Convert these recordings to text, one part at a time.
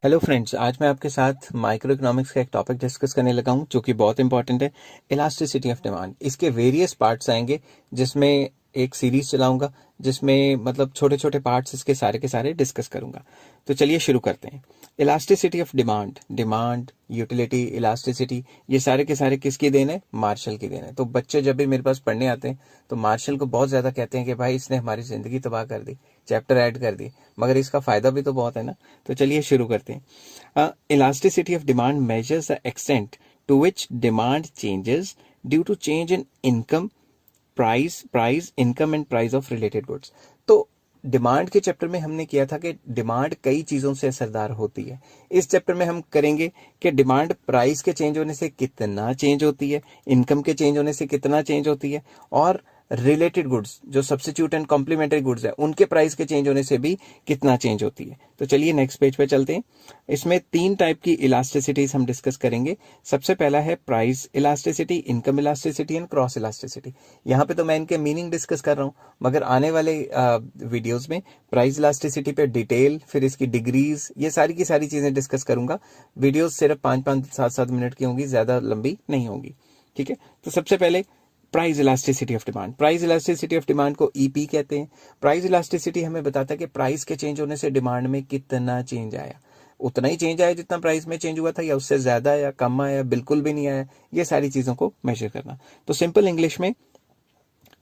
Hello friends, आज मैं आपके साथ माइक्रो इकोनॉमिक्स का एक टॉपिक डिस्कस करने लगा हूं जो कि बहुत इंपॉर्टेंट है, इलास्टिसिटी ऑफ डिमांड। इसके वेरियस पार्ट्स आएंगे जिसमें एक सीरीज चलाऊंगा जिसमें मतलब छोटे छोटे पार्ट्स इसके सारे के सारे डिस्कस करूंगा। तो चलिए शुरू करते हैं। Elasticity of demand, demand, utility, elasticity, ये सारे के सारे किसकी देन है? मार्शल की देन है। तो बच्चे जब भी मेरे पास पढ़ने आते हैं तो मार्शल को बहुत ज्यादा कहते हैं कि भाई इसने हमारी जिंदगी तबाह कर दी, चैप्टर ऐड कर दी, मगर इसका फायदा भी तो बहुत है ना। तो चलिए शुरू करते हैं। Elasticity of demand measures the extent to which demand changes due to change in income, price income and price of related goods. तो डिमांड के चैप्टर में हमने किया था कि डिमांड कई चीजों से असरदार होती है। इस चैप्टर में हम करेंगे कि डिमांड प्राइस के चेंज होने से कितना चेंज होती है, इनकम के चेंज होने से कितना चेंज होती है, और रिलेटेड गुड्स जो सब्स्टिट्यूट एंड कॉम्प्लीमेंट्री गुड्स है उनके प्राइस के चेंज होने से भी कितना चेंज होती है। तो चलिए नेक्स्ट पेज पे चलते हैं। इसमें तीन टाइप की इलास्टिसिटीज हम डिस्कस करेंगे। सबसे पहला है price elasticity, income elasticity and cross elasticity. यहाँ पे तो मैं इनके मीनिंग डिस्कस कर रहा हूँ, मगर आने वाले वीडियोस में प्राइस इलास्टिसिटी पे डिटेल, फिर इसकी डिग्रीज, ये सारी की सारी चीजें डिस्कस करूंगा। वीडियोस सिर्फ 5-5, 7-7 मिनट की होंगी, ज्यादा लंबी नहीं होंगी। ठीक है, तो सबसे पहले price elasticity of demand. Price elasticity of demand को ईपी कहते हैं। प्राइस इलास्टिसिटी हमें बताता है कि प्राइस के चेंज होने से डिमांड में कितना चेंज आया, उतना ही चेंज आया जितना प्राइस में चेंज हुआ था, या उससे ज्यादा आया, कम आया, बिल्कुल भी नहीं आया, ये सारी चीजों को मेजर करना। तो सिंपल इंग्लिश में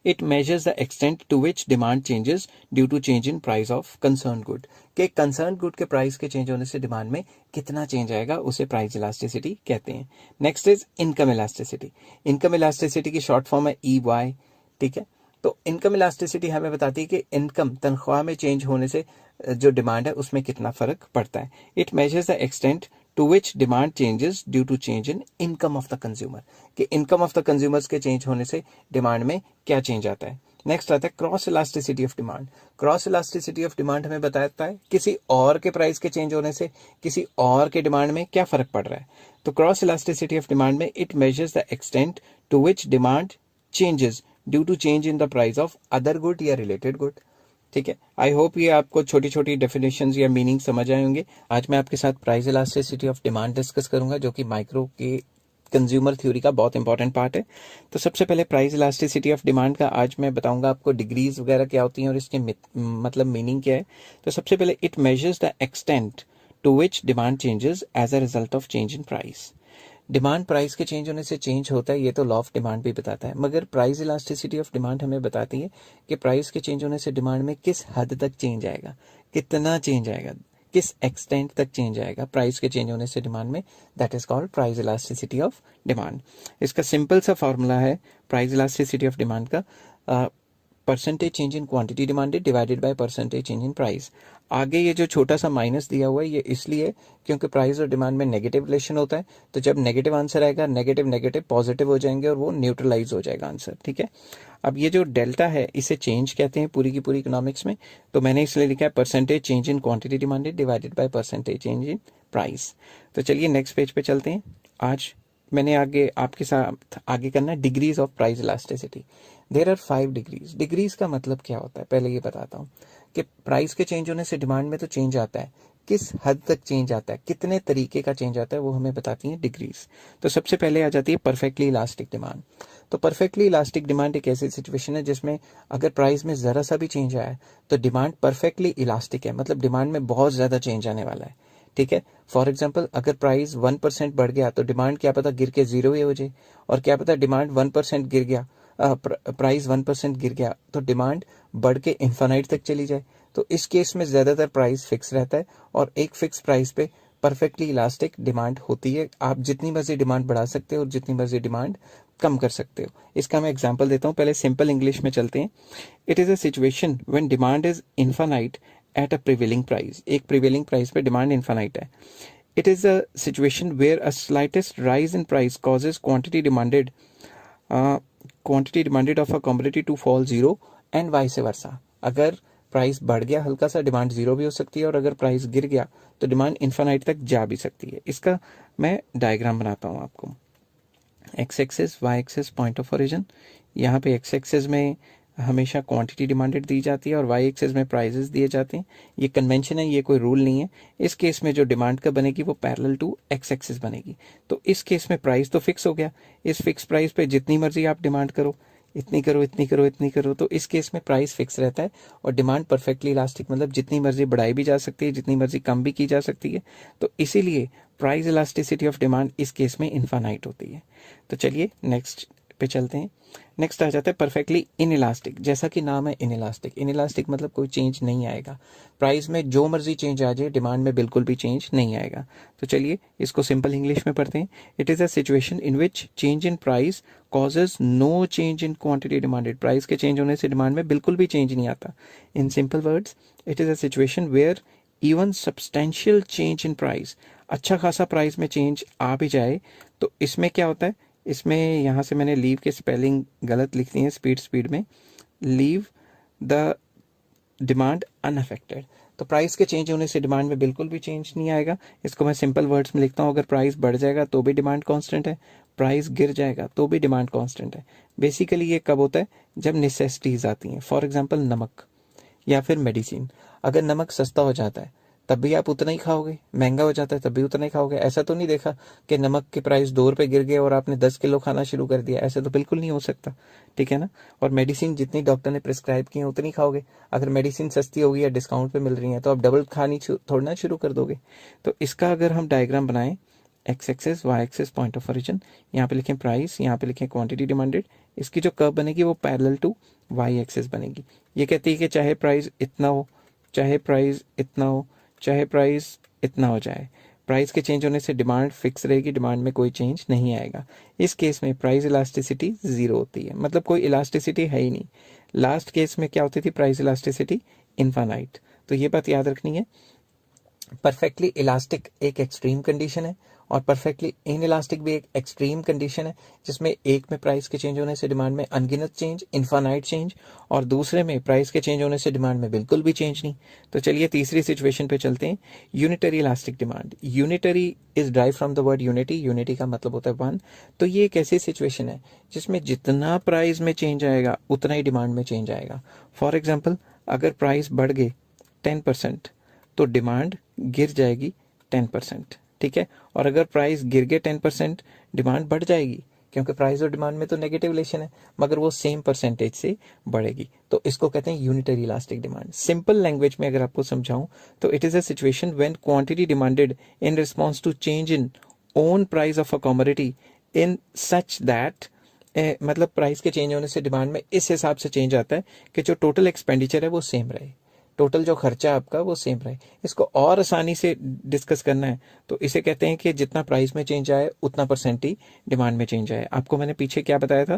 it measures the extent to which demand changes due to change in price of concern good. के कंसर्न गुड के प्राइस के चेंज होने से डिमांड में कितना चेंज आएगा, उसे प्राइस इलास्टिसिटी कहते हैं। Next is income elasticity. Income elasticity की शॉर्ट फॉर्म है EY। ठीक है, तो इनकम इलास्टिसिटी हमें बताती है कि इनकम, तनख्वाह में चेंज होने से जो डिमांड है उसमें कितना फर्क पड़ता है। It measures the extent to which demand changes due to change in income of the consumer. कि इनकम ऑफ द कंज्यूमर्स के चेंज होने से डिमांड में क्या चेंज आता है। नेक्स्ट आता है cross elasticity of demand. Cross elasticity of demand हमें बताता है किसी और के प्राइस के चेंज होने से किसी और के डिमांड में क्या फर्क पड़ रहा है। तो क्रॉस इलास्टिसिटी ऑफ डिमांड में it measures the extent to which demand changes due to change in the price of other good या रिलेटेड गुड। ठीक है, आई होप ये आपको छोटी छोटी डेफिनेशंस या मीनिंग समझ आए होंगे। आज मैं आपके साथ price elasticity of demand discuss करूंगा जो कि माइक्रो के कंज्यूमर थ्योरी का बहुत इंपॉर्टेंट पार्ट है। तो सबसे पहले प्राइस इलास्टिसिटी ऑफ डिमांड का आज मैं बताऊंगा आपको डिग्रीज वगैरह क्या होती हैं और इसके मतलब मीनिंग क्या है। तो सबसे पहले it measures the extent to which demand changes as a result of change in price. Demand price के चेंज होने से चेंज होता है, ये तो लॉ ऑफ डिमांड भी बताता है, मगर प्राइस इलास्टिसिटी ऑफ डिमांड हमें बताती है कि प्राइस के चेंज होने से डिमांड में किस हद तक चेंज आएगा, कितना चेंज आएगा, किस एक्सटेंट तक चेंज आएगा प्राइस के चेंज होने से डिमांड में। That is called price elasticity of demand. इसका सिंपल सा फॉर्मूला है प्राइस इलास्टिसिटी ऑफ डिमांड का, percentage change in quantity demanded divided by percentage change in price. आगे ये जो छोटा सा माइनस दिया हुआ है ये इसलिए क्योंकि प्राइस और डिमांड में नेगेटिव रिलेशन होता है। तो जब नेगेटिव आंसर आएगा, नेगेटिव नेगेटिव पॉजिटिव हो जाएंगे और वो न्यूट्रलाइज हो जाएगा आंसर। ठीक है, अब ये जो डेल्टा है इसे चेंज कहते हैं पूरी की पूरी इकोनॉमिक्स में। तो मैंने इसलिए लिखा है percentage change in quantity demanded divided by percentage change in price. तो चलिए नेक्स्ट पेज पे चलते हैं। आज मैंने आगे आपके साथ आगे करना है degrees of price elasticity. There are 5 degrees. Degrees का मतलब क्या होता है पहले ये बताता हूँ कि प्राइस के चेंज होने से डिमांड में तो चेंज आता है, किस हद तक चेंज आता है, कितने तरीके का चेंज आता है, वो हमें बताती है डिग्रीज। तो सबसे पहले आ जाती है परफेक्टली इलास्टिक डिमांड। तो परफेक्टली इलास्टिक डिमांड एक ऐसी सिचुएशन है जिसमें अगर प्राइस में जरा सा भी चेंज आया तो डिमांड परफेक्टली इलास्टिक है, मतलब डिमांड में बहुत ज्यादा चेंज आने वाला है। ठीक है, फॉर एग्जाम्पल अगर प्राइस 1% बढ़ गया तो डिमांड क्या पता गिर के 0 ही हो जाए, और क्या पता डिमांड 1% गिर गया, प्राइस 1% गिर गया तो डिमांड बढ़ के इन्फानाइट तक चली जाए। तो इस केस में ज्यादातर प्राइस फिक्स रहता है और एक फिक्स प्राइस पे परफेक्टली इलास्टिक डिमांड होती है। आप जितनी मर्जी डिमांड बढ़ा सकते हो और जितनी मर्जी डिमांड कम कर सकते हो। इसका मैं एग्जांपल देता हूँ, पहले सिंपल इंग्लिश में चलते हैं। It is a situation when demand is infinite at a prevailing price. एक प्रिवेलिंग प्राइस पे डिमांड इन्फानाइट है। It is a situation where a slightest rise in price causes quantity demanded of a commodity to fall 0 and vice versa. अगर price बढ़ गया हल्का सा, demand 0 भी हो सकती है, और अगर प्राइस गिर गया तो डिमांड इन्फानाइट तक जा भी सकती है। इसका मैं डायग्राम बनाता हूँ आपको। X axis, Y axis point of origin. यहाँ पे एक्स एक्सिस में हमेशा क्वांटिटी डिमांडेड दी जाती है और वाई एक्सिस में प्राइजेस दिए जाते हैं। ये कन्वेंशन है, ये कोई रूल नहीं है। इस केस में जो डिमांड का बनेगी वो पैरेलल टू एक्स एक्सिस बनेगी। तो इस केस में प्राइस तो फिक्स हो गया। इस फिक्स प्राइस पे जितनी मर्जी आप डिमांड करो, इतनी करो, इतनी करो, इतनी करो, तो इस केस में प्राइस फिक्स रहता है और डिमांड परफेक्टली इलास्टिक, मतलब जितनी मर्जी बढ़ाई भी जा सकती है, जितनी मर्जी कम भी की जा सकती है। तो इसीलिए प्राइस इलास्टिसिटी ऑफ डिमांड इस केस में इनफाइनाइट होती है। तो चलिए नेक्स्ट पे चलते हैं। नेक्स्ट आ जाता है परफेक्टली इन इलास्टिक। जैसा कि नाम है इन इलास्टिक, इन इलास्टिक मतलब कोई चेंज नहीं आएगा। प्राइस में जो मर्जी चेंज आ जाए, डिमांड में बिल्कुल भी चेंज नहीं आएगा। तो चलिए इसको सिंपल इंग्लिश में पढ़ते हैं। It is a situation in which change in price causes no change in quantity demanded. Price के चेंज होने से डिमांड में बिल्कुल भी चेंज नहीं आता। In simple words, it is a situation where even substantial change in price, अच्छा खासा प्राइस में चेंज आ भी जाए तो इसमें क्या होता है, इसमें यहाँ से मैंने लीव के स्पेलिंग गलत लिख दी है स्पीड में। Leave the demand unaffected. तो प्राइस के चेंज होने से डिमांड में बिल्कुल भी चेंज नहीं आएगा। इसको मैं सिंपल वर्ड्स में लिखता हूँ, अगर प्राइस बढ़ जाएगा तो भी डिमांड कांस्टेंट है, प्राइस गिर जाएगा तो भी डिमांड कांस्टेंट है। बेसिकली ये कब होता है, जब नेसेसिटीज आती हैं। फॉर एग्जांपल नमक या फिर मेडिसिन। अगर नमक सस्ता हो जाता है तब भी आप उतना ही खाओगे, महंगा हो जाता है तब भी उतना ही खाओगे। ऐसा तो नहीं देखा कि नमक के प्राइस 2 रुपये गिर गए और आपने 10 किलो खाना शुरू कर दिया, ऐसा तो बिल्कुल नहीं हो सकता, ठीक है ना। और मेडिसिन जितनी डॉक्टर ने प्रिस्क्राइब की है उतनी खाओगे। अगर मेडिसिन सस्ती होगी या डिस्काउंट पे मिल रही है तो आप डबल खानी थोड़ा ना शुरू कर दोगे। तो इसका अगर हम डायग्राम बनाएं, X axis Y axis point of origin, यहाँ पे लिखें प्राइस, यहाँ पे लिखें क्वांटिटी डिमांडेड। इसकी जो कर्व बनेगी वो पैरेलल टू वाई एक्सेस बनेगी। ये कहती है कि चाहे प्राइस इतना हो, चाहे प्राइस इतना हो, चाहे प्राइस इतना हो जाए, प्राइस के चेंज होने से डिमांड फिक्स रहेगी, डिमांड में कोई चेंज नहीं आएगा। इस केस में प्राइस इलास्टिसिटी 0 होती है, मतलब कोई इलास्टिसिटी है ही नहीं। लास्ट केस में क्या होती थी, प्राइस इलास्टिसिटी इनफाइनाइट। तो ये बात याद रखनी है। परफेक्टली इलास्टिक एक एक्सट्रीम कंडीशन है और परफेक्टली इन इलास्टिक भी एक एक्सट्रीम कंडीशन है, जिसमें एक में प्राइस के चेंज होने से डिमांड में अनगिनत चेंज, इनफाइनाइट चेंज, और दूसरे में प्राइस के चेंज होने से डिमांड में बिल्कुल भी चेंज नहीं। तो चलिए तीसरी सिचुएशन पे चलते हैं, unitary elastic demand. Unitary is drive from the word unity, unity का मतलब होता है वन। तो ये एक ऐसी सिचुएशन है जिसमें जितना प्राइस में चेंज आएगा उतना ही डिमांड में चेंज आएगा। फॉर एग्जाम्पल, अगर प्राइस बढ़ गए 10% तो डिमांड गिर जाएगी 10%, ठीक है। और अगर प्राइस गिर गए 10%, डिमांड बढ़ जाएगी, क्योंकि प्राइस और डिमांड में तो नेगेटिव रिलेशन है, मगर वो सेम परसेंटेज से बढ़ेगी। तो इसको कहते हैं unitary elastic demand. Simple language में अगर आपको समझाऊं तो it is a situation when quantity demanded in response to change in own price of a commodity in such that, मतलब प्राइस के चेंज होने से डिमांड में इस हिसाब से चेंज आता है कि जो टोटल एक्सपेंडिचर है वो सेम रहे, टोटल जो खर्चा आपका वो सेम रहे। इसको और आसानी से डिस्कस करना है तो इसे कहते हैं कि जितना प्राइस में चेंज आए उतना परसेंट ही डिमांड में चेंज आए। आपको मैंने पीछे क्या बताया था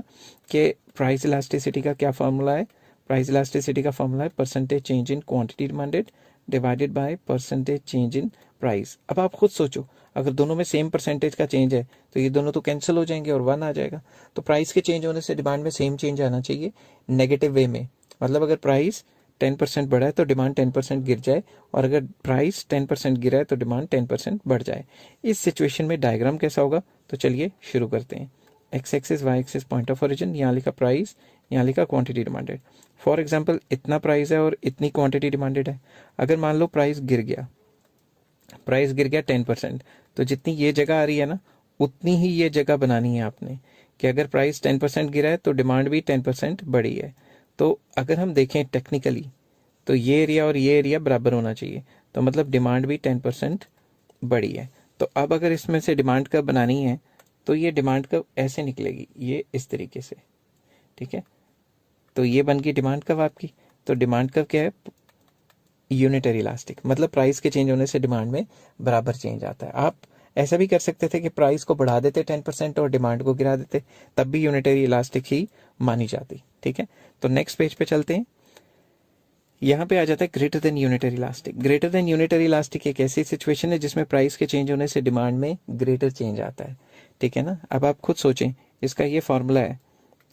कि प्राइस इलास्टिसिटी का क्या फॉर्मूला है। प्राइस इलास्टिसिटी का फॉर्मूला है percentage change in quantity demanded divided by percentage change in price. अब आप खुद सोचो, अगर दोनों में सेम परसेंटेज का चेंज है तो ये दोनों तो कैंसिल हो जाएंगे और 1 आ जाएगा। तो प्राइस के चेंज होने से डिमांड में सेम चेंज आना चाहिए नेगेटिव वे में, मतलब अगर प्राइस 10% बढ़ा है तो डिमांड 10% गिर जाए, और अगर प्राइस 10% गिरा है तो डिमांड 10% बढ़ जाए। इस सिचुएशन में डायग्राम कैसा होगा, तो चलिए शुरू करते हैं। X axis Y axis point of origin, यहाँ लिखा प्राइस, यहाँ लिखा क्वांटिटी डिमांडेड। फॉर एग्जांपल इतना प्राइस है और इतनी क्वांटिटी डिमांडेड है। अगर मान लो प्राइस गिर गया 10%, तो जितनी ये जगह आ रही है ना उतनी ही ये जगह बनानी है आपने, कि अगर प्राइस 10% गिरा है तो डिमांड भी 10% बढ़ी है। तो अगर हम देखें टेक्निकली तो ये एरिया और ये एरिया बराबर होना चाहिए, तो मतलब डिमांड भी 10% बढ़ी है। तो अब अगर इसमें से डिमांड कर्व बनानी है तो ये डिमांड कर्व ऐसे निकलेगी, ये इस तरीके से, ठीक है। तो ये बन गई डिमांड कर्व आपकी। तो डिमांड कर्व क्या है, यूनिटरी इलास्टिक, मतलब प्राइस के चेंज होने से डिमांड में बराबर चेंज आता है। आप ऐसा भी कर सकते थे कि प्राइस को बढ़ा देते 10% और डिमांड को गिरा देते, तब भी यूनिटरी इलास्टिक ही मानी जाती, ठीक है। तो नेक्स्ट पेज पे चलते हैं। यहाँ पे आ जाता है greater than unitary elastic. Greater than unitary elastic एक ऐसी सिचुएशन है जिसमें प्राइस के चेंज होने से डिमांड में ग्रेटर चेंज आता है, ठीक है ना। अब आप खुद सोचें, इसका ये फॉर्मूला है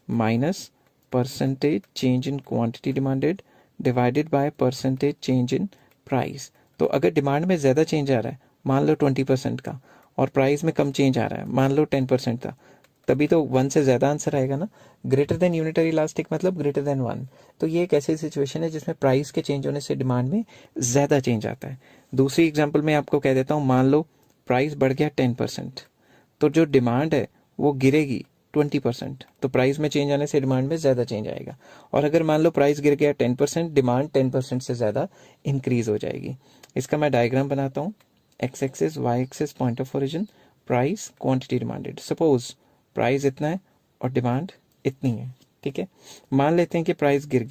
minus percentage change in quantity demanded divided by percentage change in price. तो अगर डिमांड में ज़्यादा चेंज आ रहा है, मान लो 20% का, और प्राइस में कम चेंज आ रहा है, मान लो 10% का, तभी तो 1 से ज़्यादा आंसर आएगा ना। ग्रेटर देन यूनिटरी इलास्टिक मतलब ग्रेटर देन 1। तो ये एक ऐसी सिचुएशन है जिसमें प्राइस के चेंज होने से डिमांड में ज़्यादा चेंज आता है। दूसरी एग्जाम्पल मैं आपको कह देता हूँ, मान लो प्राइस बढ़ गया 10%, तो जो डिमांड है वो गिरेगी 20%, तो प्राइस में चेंज आने से डिमांड में ज़्यादा चेंज आएगा। और अगर मान लो प्राइस गिर गया 10%, डिमांड 10% से ज़्यादा इंक्रीज हो जाएगी। इसका मैं डायग्राम बनाता हूँ। X axis, Y axis, point of origin, price, quantity demanded. Suppose price इतना है और डिमांड इतनी है, ठीक है। मान लेते हैं कि प्राइस गिर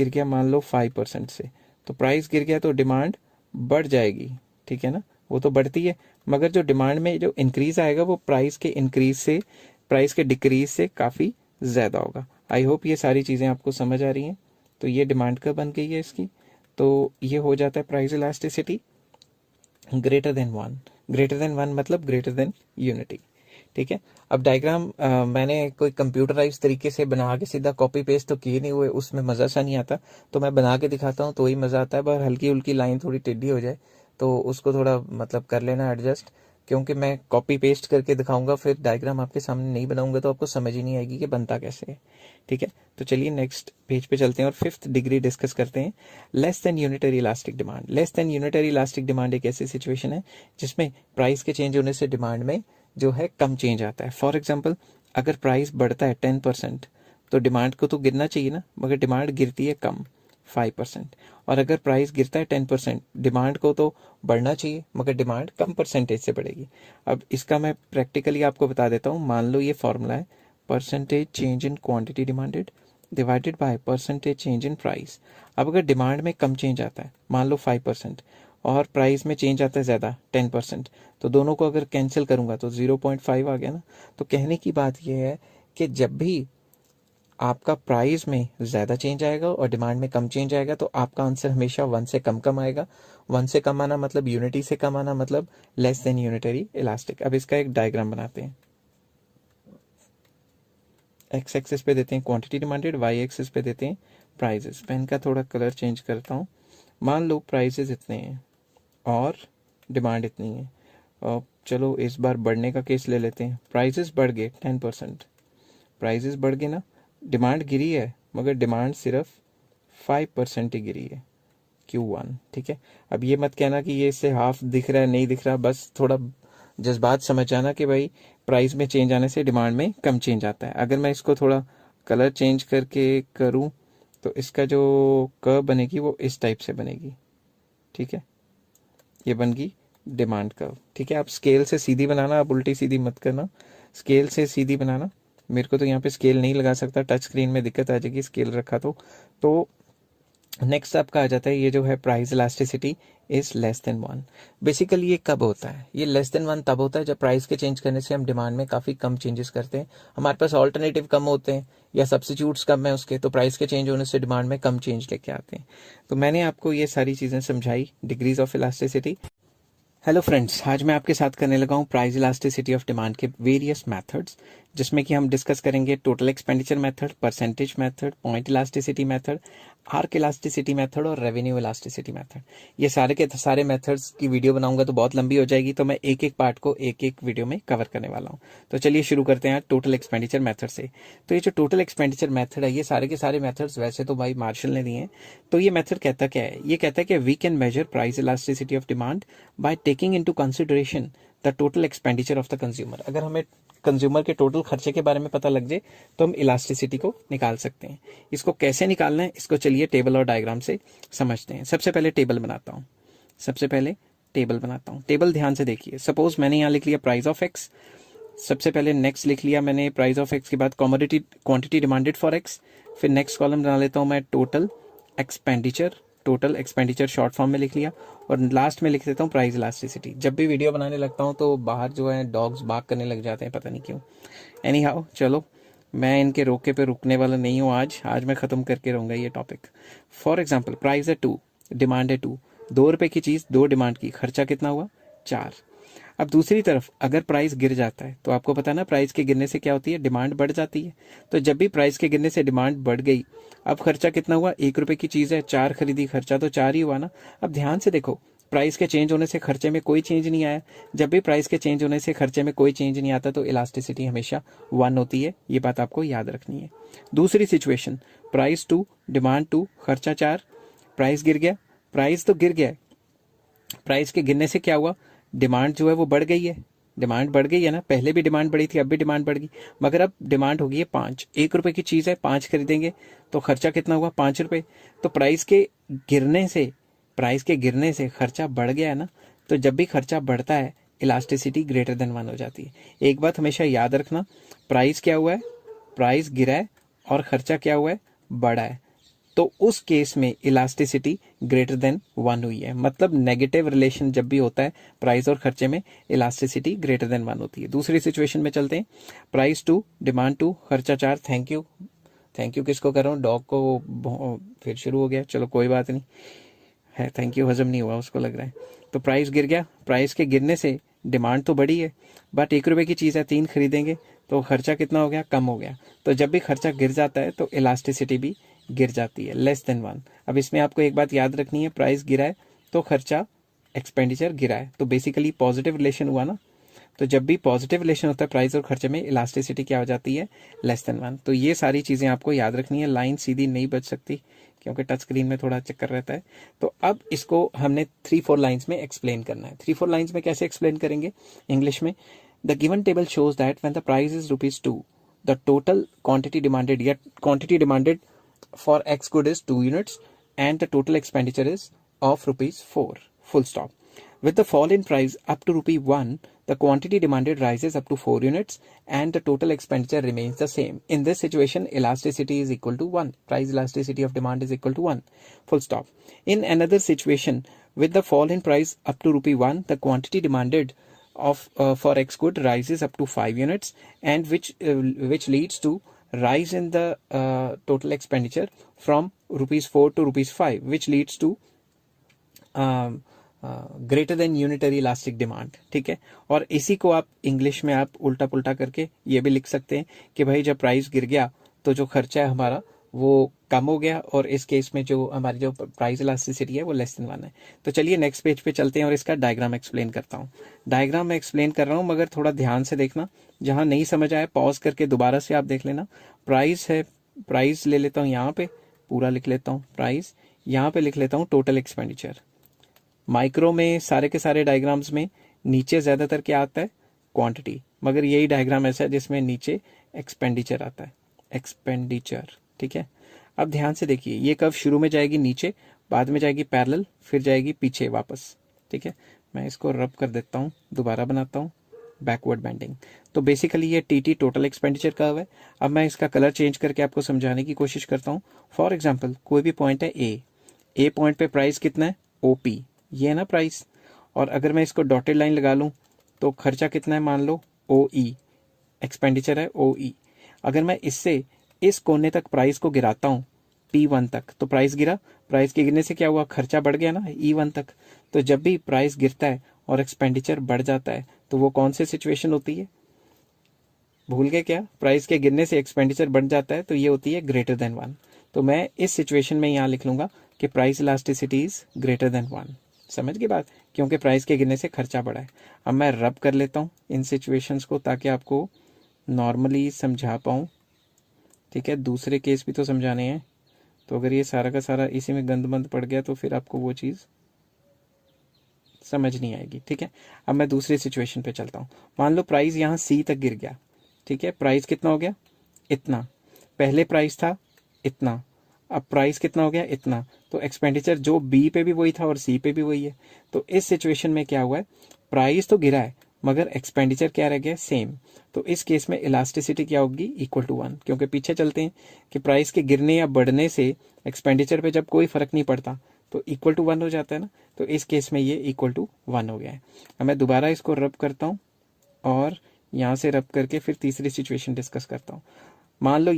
गया मान लो 5% से, तो प्राइस गिर गया तो डिमांड बढ़ जाएगी, ठीक है ना, वो तो बढ़ती है, मगर जो डिमांड में जो इंक्रीज आएगा वो प्राइस के डिक्रीज से काफ़ी ज़्यादा होगा। आई होप ये सारी चीज़ें आपको समझ आ रही हैं। तो ये डिमांड कब बन गई है इसकी, तो ये हो जाता है प्राइस इलास्टिसिटी ग्रेटर देन 1 मतलब ग्रेटर देन यूनिटी, ठीक है। अब डायग्राम मैंने कोई कंप्यूटराइज तरीके से बना के सीधा कॉपी पेस्ट तो किए नहीं हुए, उसमें मज़ा सा नहीं आता, तो मैं बना के दिखाता हूँ तो ही मज़ा आता है। पर हल्की उल्की लाइन थोड़ी टेढ़ी हो जाए तो उसको थोड़ा मतलब कर लेना एडजस्ट, क्योंकि मैं कॉपी पेस्ट करके दिखाऊंगा, फिर डायग्राम आपके सामने नहीं बनाऊंगा तो आपको समझ ही नहीं आएगी कि बनता कैसे है, ठीक है। तो चलिए नेक्स्ट पेज पे चलते हैं और 5th डिग्री डिस्कस करते हैं, less than unitary elastic demand. Less than unitary elastic demand एक ऐसी सिचुएशन है जिसमें प्राइस के चेंज होने से डिमांड में जो है कम चेंज आता है। फॉर एग्जाम्पल, अगर प्राइस बढ़ता है 10%, तो डिमांड को तो गिरना चाहिए ना, मगर डिमांड गिरती है कम 5%। और अगर प्राइस गिरता है 10%, डिमांड को तो बढ़ना चाहिए, मगर डिमांड कम परसेंटेज से बढ़ेगी। अब इसका मैं प्रैक्टिकली आपको बता देता हूँ। मान लो ये फॉर्मूला है, percentage change in quantity demanded divided by percentage change in price. अब अगर डिमांड में कम चेंज आता है, मान लो 5%, और प्राइस में चेंज आता है ज़्यादा 10%, तो दोनों को अगर कैंसिल करूंगा तो 0.5 आ गया ना। तो कहने की बात यह है कि जब भी आपका प्राइस में ज़्यादा चेंज आएगा और डिमांड में कम चेंज आएगा तो आपका आंसर हमेशा 1 से कम कम आएगा। 1 से कम आना मतलब यूनिटी से कम आना मतलब लेस देन यूनिटरी इलास्टिक। अब इसका एक डायग्राम बनाते हैं। एक्स एक्सिस पे देते हैं क्वांटिटी डिमांडेड, वाई एक्सिस पे देते हैं प्राइजेस। पेन का थोड़ा कलर चेंज करता हूँ। मान लो प्राइजेस इतने हैं और डिमांड इतनी है, और चलो इस बार बढ़ने का केस ले लेते हैं। प्राइजेस बढ़ गए 10%, प्राइजेस बढ़ गए ना, डिमांड गिरी है मगर डिमांड सिर्फ 5% ही गिरी है, Q1, ठीक है। अब ये मत कहना कि ये इससे हाफ दिख रहा है, नहीं दिख रहा, बस थोड़ा जज्बात समझ जाना कि भाई प्राइस में चेंज आने से डिमांड में कम चेंज आता है। अगर मैं इसको थोड़ा कलर चेंज करके करूं तो इसका जो कर्व बनेगी वो इस टाइप से बनेगी, ठीक है। ये बन गई डिमांड कर्व, ठीक है। आप स्केल से सीधी बनाना, आप उल्टी सीधी मत करना, स्केल से सीधी बनाना। मेरे को तो यहाँ पे स्केल नहीं लगा सकता, टच स्क्रीन में दिक्कत आ जाएगी स्केल रखा तो नेक्स्ट आपका आ जाता है ये जो है price elasticity is less than 1। Basically ये कब होता है, ये लेस देन 1 तब होता है जब प्राइस के चेंज करने से हम डिमांड में काफ़ी कम चेंजेस करते हैं, हमारे पास ऑल्टरनेटिव कम होते हैं या सब्सिट्यूट्स कम है उसके, तो प्राइस के चेंज होने से डिमांड में कम चेंज लेके आते हैं। तो मैंने आपको ये सारी चीज़ें समझाई, degrees of elasticity. Hello friends, आज मैं आपके साथ करने लगा हूँ प्राइस इलास्टिसिटी ऑफ डिमांड के वेरियस मेथड्स, जिसमें कि हम डिस्कस करेंगे total expenditure method, percentage method, point elasticity method, arc elasticity method और रेवेन्यू इलास्टिसिटी मेथड। ये सारे के सारे मेथड्स की वीडियो बनाऊंगा तो बहुत लंबी हो जाएगी, तो मैं एक एक पार्ट को एक एक वीडियो में कवर करने वाला हूँ। तो चलिए शुरू करते हैं टोटल एक्सपेंडिचर मेथड से। तो ये जो टोटल एक्सपेंडिचर मेथड है, ये सारे के सारे मेथड्स वैसे तो भाई मार्शल ने दिए हैं। तो ये मेथड कहता क्या है, ये कहता है कि we can measure price elasticity of demand by taking into consideration the total expenditure of the consumer. अगर हमें कंज्यूमर के टोटल खर्चे के बारे में पता लग जाए तो हम इलास्टिसिटी को निकाल सकते हैं। इसको कैसे निकालना है, इसको चलिए टेबल और डायग्राम से समझते हैं। सबसे पहले टेबल बनाता हूँ। टेबल ध्यान से देखिए। सपोज मैंने यहाँ लिख लिया प्राइस ऑफ एक्स, सबसे पहले नेक्स्ट लिख लिया मैंने प्राइस ऑफ एक्स के बाद commodity quantity demanded for x, फिर नेक्स्ट कॉलम बना लेता हूँ मैं टोटल एक्सपेंडिचर शॉर्ट फॉर्म में लिख लिया, और लास्ट में लिख देता हूँ प्राइस इलास्टिसिटी। जब भी वीडियो बनाने लगता हूँ तो बाहर जो है डॉग्स बाग करने लग जाते हैं, पता नहीं क्यों। एनी हाउ, चलो मैं इनके रोके पे रुकने वाला नहीं हूँ, आज मैं ख़त्म करके रहूँगा ये टॉपिक। फॉर एग्जाम्पल, प्राइस है 2, डिमांड है 2, 2 रुपये की चीज़ 2 डिमांड की, खर्चा कितना हुआ 4। अब दूसरी तरफ अगर प्राइस गिर जाता है तो आपको पता ना प्राइस के गिरने से क्या होती है, डिमांड बढ़ जाती है। तो जब भी प्राइस के गिरने से डिमांड बढ़ गई, अब खर्चा कितना हुआ, 1 रुपये की चीज़ है 4 खरीदी, खर्चा तो 4 ही हुआ ना। अब ध्यान से देखो, प्राइस के चेंज होने से खर्चे में कोई चेंज नहीं आया। जब भी प्राइस के चेंज होने से खर्चे में कोई चेंज नहीं आता तो इलास्टिसिटी हमेशा 1 होती है। ये बात आपको याद रखनी है। दूसरी सिचुएशन, प्राइस 2, डिमांड 2, खर्चा 4, प्राइस गिर गया। प्राइस तो गिर गया, प्राइस के गिरने से क्या हुआ, डिमांड जो है वो बढ़ गई है। डिमांड बढ़ गई है ना, पहले भी डिमांड बढ़ी थी, अब भी डिमांड बढ़ गई, मगर अब डिमांड हो गई है 5। 1 रुपए की चीज है, 5 खरीदेंगे तो खर्चा कितना हुआ, 5 रुपए। तो प्राइस के गिरने से खर्चा बढ़ गया है ना। तो जब भी खर्चा बढ़ता है इलास्टिसिटी ग्रेटर देन 1 हो जाती है। एक बात हमेशा याद रखना, प्राइस क्या हुआ है, प्राइस गिरा है और खर्चा क्या हुआ है, बढ़ा है। तो उस केस में इलास्टिसिटी ग्रेटर देन 1 हुई है। मतलब नेगेटिव रिलेशन जब भी होता है प्राइस और खर्चे में, इलास्टिसिटी ग्रेटर देन 1 होती है। दूसरी सिचुएशन में चलते हैं, प्राइस 2, डिमांड 2, खर्चा 4। थैंक यू किसको कर रहा हूँ, डॉग को। फिर शुरू हो गया, चलो कोई बात नहीं है, थैंक यू हजम नहीं हुआ उसको लग रहा है। तो प्राइस गिर गया, प्राइस के गिरने से डिमांड तो बढ़ी है, बट 1 रुपए की चीज़ है, 3 खरीदेंगे तो खर्चा कितना हो गया, कम हो गया। तो जब भी खर्चा गिर जाता है तो इलास्टिसिटी भी गिर जाती है, लेस देन 1। अब इसमें आपको एक बात याद रखनी है, प्राइस गिरा है तो खर्चा, एक्सपेंडिचर गिरा है, तो बेसिकली पॉजिटिव रिलेशन हुआ ना। तो जब भी पॉजिटिव रिलेशन होता है प्राइस और खर्चे में, इलास्टिसिटी क्या हो जाती है, लेस देन 1। तो ये सारी चीज़ें आपको याद रखनी है। लाइन सीधी नहीं बच सकती क्योंकि टच स्क्रीन में थोड़ा चक्कर रहता है। तो अब इसको हमने 3-4 लाइन्स में एक्सप्लेन करना है। 3-4 लाइन्स में कैसे एक्सप्लेन करेंगे इंग्लिश में, the given table shows that when the price is ₹2, the total quantity demanded, या quantity demanded for X good is 2 units and the total expenditure is of ₹4, full stop. With the fall in price up to ₹1, the quantity demanded rises up to 4 units and the total expenditure remains the same. In this situation, elasticity is equal to 1. Price elasticity of demand is equal to 1, full stop. In another situation, with the fall in price up to ₹1, the quantity demanded for X good rises up to 5 units and which leads to rise in the total expenditure from ₹4 to ₹5, which leads to greater than unitary elastic demand. ठीक है, और इसी को आप English में आप उल्टा पुल्टा करके ये भी लिख सकते हैं कि भाई जब प्राइस गिर गया तो जो खर्चा है हमारा वो कम हो गया, और इस केस में जो हमारी जो प्राइस इलास्टिसिटी है वो लेस देन 1 है। तो चलिए नेक्स्ट पेज पे चलते हैं और इसका डायग्राम एक्सप्लेन करता हूँ। डायग्राम में एक्सप्लेन कर रहा हूँ मगर थोड़ा ध्यान से देखना, जहाँ नहीं समझ आए पॉज करके दोबारा से आप देख लेना। प्राइस है, प्राइस ले लेता हूँ यहाँ पे, पूरा लिख लेता हूँ प्राइस, यहाँ पे लिख लेता हूँ टोटल एक्सपेंडिचर। माइक्रो में सारे के सारे डायग्राम्स में नीचे ज्यादातर क्या आता है, क्वांटिटी, मगर यही डायग्राम ऐसा है जिसमें नीचे एक्सपेंडिचर आता है, एक्सपेंडिचर। ठीक है, अब ध्यान से देखिए, ये कर्व शुरू में जाएगी नीचे, बाद में जाएगी पैरेलल, फिर जाएगी पीछे वापस। ठीक है, मैं इसको रब कर देता हूँ, दोबारा बनाता हूँ, बैकवर्ड बेंडिंग। तो बेसिकली ये टीटी टोटल एक्सपेंडिचर कर्व है। अब मैं इसका कलर चेंज करके आपको समझाने की कोशिश करता हूँ। फॉर एग्जाम्पल कोई भी पॉइंट है ए पॉइंट पे प्राइस कितना है, ओपी, ये है ना प्राइस, और अगर मैं इसको डॉटेड लाइन लगा लूं तो खर्चा कितना है, मान लो OE, एक्सपेंडिचर है OE। अगर मैं इससे इस कोने तक प्राइस को गिराता हूं P1 तक, तो प्राइस गिरा, प्राइस के गिरने से क्या हुआ, खर्चा बढ़ गया ना E1 तक। तो जब भी प्राइस गिरता है और एक्सपेंडिचर बढ़ जाता है तो वो कौन सी सिचुएशन होती है, भूल गए क्या, प्राइस के गिरने से एक्सपेंडिचर बढ़ जाता है तो ये होती है ग्रेटर देन 1। तो मैं इस सिचुएशन में यहाँ लिख लूंगा कि price elasticity is greater than 1। समझ गए बात, क्योंकि प्राइस के गिरने से खर्चा बढ़ा है। अब मैं रब कर लेता हूँ इन सिचुएशंस को ताकि आपको नॉर्मली समझा पाऊँ। ठीक है, दूसरे केस भी तो समझाने हैं, तो अगर ये सारा का सारा इसी में गंद बंद पड़ गया तो फिर आपको वो चीज़ समझ नहीं आएगी। ठीक है, अब मैं दूसरी सिचुएशन पे चलता हूँ। मान लो प्राइस यहाँ C तक गिर गया। ठीक है, प्राइस कितना हो गया, इतना, पहले प्राइस था इतना, अब प्राइस कितना हो गया, इतना। तो एक्सपेंडिचर जो बी पे भी वही था और सी पे भी वही है। तो इस सिचुएशन में क्या हुआ है, प्राइस तो गिरा है मगर एक्सपेंडिचर क्या रह गया, सेम। तो इस केस में इलास्टिसिटी क्या होगी, इक्वल टू 1, क्योंकि पीछे चलते हैं कि प्राइस के गिरने या बढ़ने से एक्सपेंडिचर पे जब कोई फर्क नहीं पड़ता तो इक्वल टू 1 हो जाता है ना। तो इस केस में ये इक्वल टू 1 हो गया है। अब मैं दोबारा इसको रब करता हूँ और यहाँ से रब करके फिर तीसरी सिचुएशन डिस्कस करता हूँ। मान लो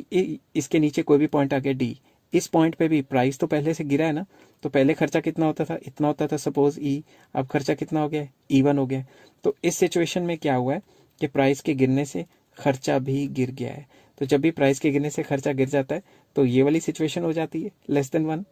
इसके नीचे कोई भी पॉइंट आ गया D, इस पॉइंट पे भी प्राइस तो पहले से गिरा है ना, तो पहले खर्चा कितना होता था, इतना होता था सपोज E, अब खर्चा कितना हो गया, E1 हो गया। तो इस सिचुएशन में क्या हुआ है कि प्राइस के गिरने से खर्चा भी गिर गया है। तो जब भी प्राइस के गिरने से खर्चा गिर जाता है तो ये वाली सिचुएशन हो जाती है लेस देन 1।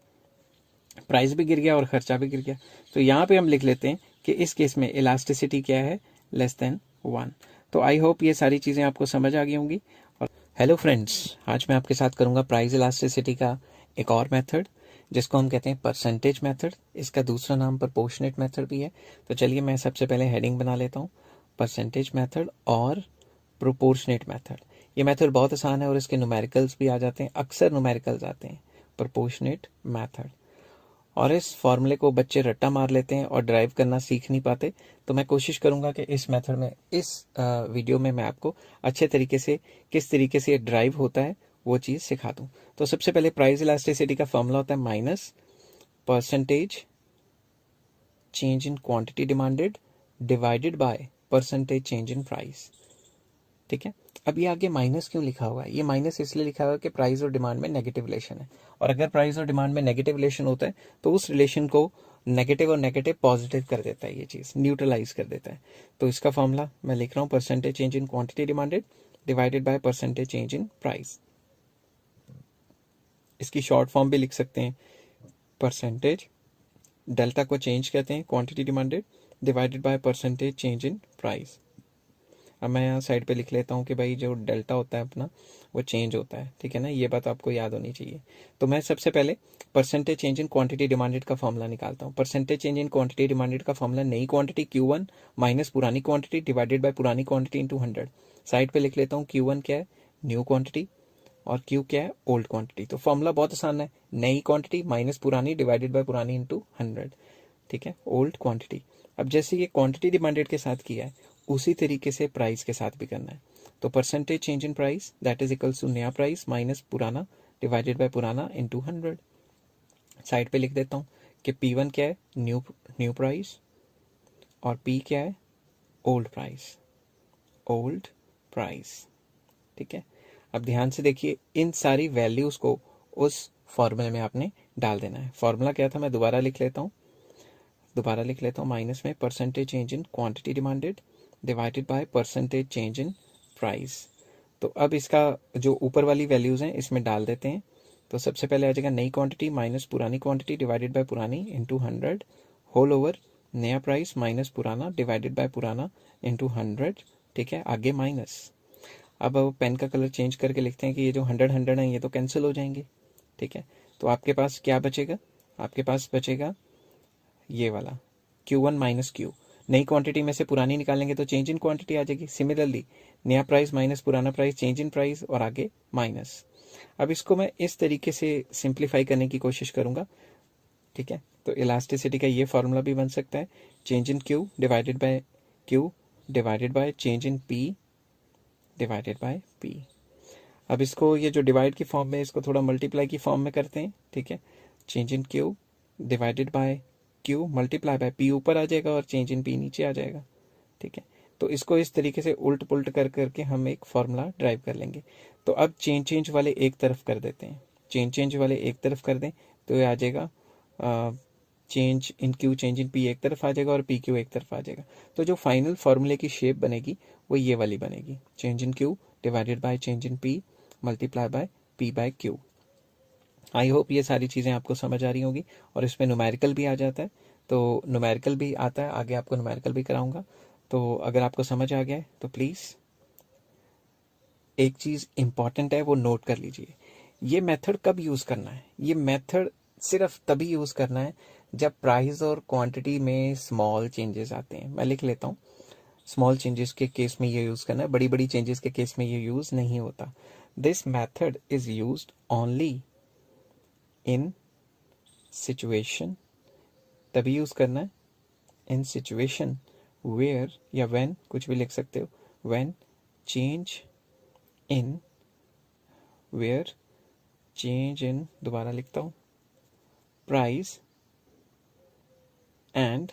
प्राइस भी गिर गया और खर्चा भी गिर गया। तो यहाँ पे हम लिख लेते हैं कि इस केस में इलास्टिसिटी क्या है, लेस देन 1। तो आई होप ये सारी चीज़ें आपको समझ आ गई होंगी। और हेलो फ्रेंड्स, आज मैं आपके साथ करूँगा प्राइस इलास्टिसिटी का एक और मेथड, जिसको हम कहते हैं परसेंटेज मेथड। इसका दूसरा नाम प्रोपोर्शनेट मेथड भी है। तो चलिए मैं सबसे पहले हेडिंग बना लेता हूँ, परसेंटेज मेथड और प्रोपोर्शनेट मेथड। ये मेथड बहुत आसान है और इसके न्यूमेरिकल्स भी आ जाते हैं, अक्सर न्यूमेरिकल्स आते हैं प्रोपोर्शनेट मेथड। और इस फॉर्मूले को बच्चे रट्टा मार लेते हैं और ड्राइव करना सीख नहीं पाते। तो मैं कोशिश करूंगा कि इस मेथड में, इस वीडियो में मैं आपको अच्छे तरीके से किस तरीके से ड्राइव होता है वो चीज़ सिखा दूं। तो सबसे पहले प्राइस इलास्टिसिटी का फॉर्मूला होता है minus percentage change in quantity demanded divided by percentage change in price. ठीक है, अब ये आगे माइनस क्यों लिखा हुआ है? ये माइनस इसलिए लिखा हुआ है कि प्राइस और डिमांड में नेगेटिव रिलेशन है, और अगर प्राइस और डिमांड में नेगेटिव रिलेशन होता है तो उस रिलेशन को नेगेटिव और नेगेटिव पॉजिटिव कर देता है, ये चीज़ न्यूट्रलाइज कर देता है। तो इसका फॉर्मूला मैं लिख रहा हूँ, percentage change in quantity demanded divided by percentage change in price. इसकी शॉर्ट फॉर्म भी लिख सकते हैं, परसेंटेज, डेल्टा को चेंज कहते हैं, quantity demanded divided by percentage change in price. अब मैं यहाँ साइड पे लिख लेता हूँ कि भाई जो डेल्टा होता है अपना वो चेंज होता है, ठीक है ना, ये बात आपको याद होनी चाहिए। तो मैं सबसे पहले percentage change in quantity demanded का फॉर्मूला निकालता हूँ। Percentage change in quantity demanded का फॉर्मूला नई क्वांटिटी Q1 माइनस पुरानी क्वांटिटी डिवाइडेड बाय पुरानी क्वांटिटी इंटू 100। साइड पे लिख लेता हूँ, Q1 क्या है, न्यू क्वांटिटी, और Q क्या है, ओल्ड क्वांटिटी। तो फॉर्मूला बहुत आसान है, नई क्वांटिटी माइनस पुरानी डिवाइडेड बाय पुरानी इंटू 100, ठीक है, ओल्ड क्वांटिटी। अब जैसे ये क्वांटिटी डिमांडेड के साथ किया है उसी तरीके से प्राइस के साथ भी करना है। तो percentage change in price that is equals to नया प्राइस माइनस पुराना डिवाइडेड बाय पुराना इंटू 100। साइड पे लिख देता हूँ कि P1 क्या है, न्यू प्राइस, और P क्या है, ओल्ड प्राइस, ओल्ड प्राइस। ठीक है, अब ध्यान से देखिए, इन सारी वैल्यूज को उस फॉर्मूले में आपने डाल देना है। फॉर्मूला क्या था, मैं दोबारा लिख लेता हूँ, माइनस में percentage change in quantity demanded divided by percentage change in price. तो अब इसका जो ऊपर वाली वैल्यूज हैं इसमें डाल देते हैं। तो सबसे पहले आ जाएगा नई क्वांटिटी माइनस पुरानी क्वांटिटी डिवाइडेड बाय पुरानी इंटू 100 होल ओवर नया प्राइस माइनस पुराना डिवाइडेड बाय पुराना इंटू 100। ठीक है, आगे माइनस। अब पेन का कलर चेंज करके लिखते हैं कि ये जो 100 है ये तो कैंसिल हो जाएंगे। ठीक है, तो आपके पास क्या बचेगा, आपके पास बचेगा ये वाला Q1 माइनस Q। नई क्वांटिटी में से पुरानी निकालेंगे तो चेंज इन क्वांटिटी आ जाएगी। सिमिलरली नया प्राइस माइनस पुराना प्राइस चेंज इन प्राइस, और आगे माइनस। अब इसको मैं इस तरीके से सिंप्लीफाई करने की कोशिश करूंगा। ठीक है, तो इलास्टिसिटी का ये फॉर्मूला भी बन सकता है, change in Q divided bye Q divided by change in P divided by P। अब इसको, ये जो डिवाइड की फॉर्म में, इसको थोड़ा मल्टीप्लाई की फॉर्म में करते हैं। ठीक है, change in Q divided bye Q multiply by P ऊपर आ जाएगा और चेंज इन P नीचे आ जाएगा। ठीक है, तो इसको इस तरीके से उल्ट पुल्ट कर करके हम एक फॉर्मूला ड्राइव कर लेंगे। तो अब चेंज वाले एक तरफ कर देते हैं, चेंज वाले एक तरफ कर दें तो ये आ जाएगा change in Q change in P एक तरफ आ जाएगा और PQ एक तरफ आ जाएगा। तो जो फाइनल फॉर्मूले की शेप बनेगी वो ये वाली बनेगी, change in Q divided by change in P multiply by P by Q। I hope ये सारी चीज़ें आपको समझ आ रही होंगी। और इसमें न्यूमेरिकल भी आ जाता है, तो न्यूमेरिकल भी आता है, आगे आपको न्यूमेरिकल भी कराऊंगा। तो अगर आपको समझ आ गया है तो प्लीज़ एक चीज़ इंपॉर्टेंट है वो नोट कर लीजिए। ये मेथड कब यूज़ करना है, ये मेथड सिर्फ तभी यूज़ करना है जब प्राइस और क्वांटिटी में स्मॉल चेंजेस आते हैं। मैं लिख लेता हूँ, स्मॉल चेंजेस के केस में ये यूज़ करना है, बड़ी बड़ी चेंजेस के केस में ये यूज़ नहीं होता। This method is used only in situation, तभी यूज़ करना है, इन सिचुएशन वेयर या व्हेन, कुछ भी लिख सकते हो, when change in, where change in, दोबारा लिखता हूँ, price and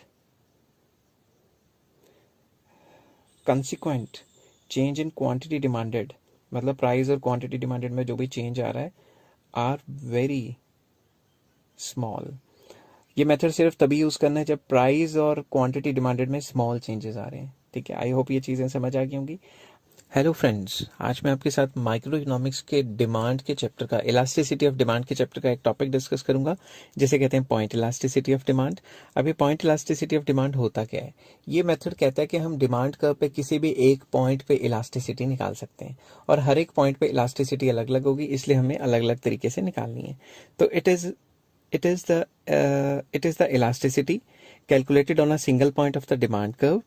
consequent change in quantity demanded, मतलब प्राइस और क्वांटिटी डिमांडेड में जो भी चेंज आ रहा है आर वेरी स्मॉल। ये मेथड सिर्फ तभी यूज़ करना है जब प्राइस और क्वांटिटी डिमांडेड में स्मॉल चेंजेस आ रहे हैं। ठीक है, आई होप ये चीज़ें समझ आ गई होंगी। हेलो फ्रेंड्स, आज मैं आपके साथ माइक्रो इकोनॉमिक्स के डिमांड के चैप्टर का, इलास्टिसिटी ऑफ डिमांड के चैप्टर का एक टॉपिक डिस्कस करूंगा, जिसे कहते हैं पॉइंट इलास्टिसिटी ऑफ डिमांड। अभी पॉइंट इलास्टिसिटी ऑफ डिमांड होता क्या है? ये मेथड कहता है कि हम डिमांड कर्व पे किसी भी एक पॉइंट पे इलास्टिसिटी निकाल सकते हैं, और हर एक पॉइंट पे इलास्टिसिटी अलग अलग होगी, इसलिए हमें अलग अलग तरीके से निकालनी है। तो it is the elasticity calculated on a single point of the demand curve.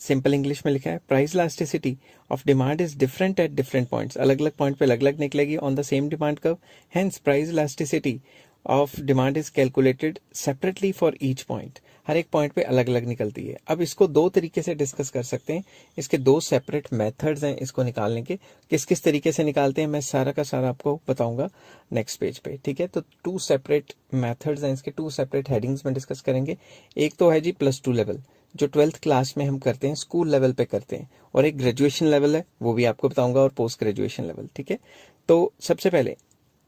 Simple English में लिखा है, price elasticity of demand is different at different points. अलग अलग पॉइंट पे अलग अलग निकलेगी on the same demand curve. Hence price elasticity of demand is calculated separately for each point. हर एक पॉइंट पे अलग अलग निकलती है। अब इसको दो तरीके से डिस्कस कर सकते हैं। इसके दो सेपरेट मेथड्स हैं इसको निकालने के। किस किस तरीके से निकालते हैं मैं सारा का सारा आपको बताऊंगा नेक्स्ट पेज पे, ठीक है। तो टू सेपरेट मेथड्स हैं, इसके टू सेपरेट हेडिंग्स में डिस्कस करेंगे। एक तो है जी +2 लेवल, जो 12th क्लास में हम करते हैं, स्कूल लेवल पे करते हैं, और एक ग्रेजुएशन लेवल है, वो भी आपको बताऊंगा, और पोस्ट ग्रेजुएशन लेवल, ठीक है। तो सबसे पहले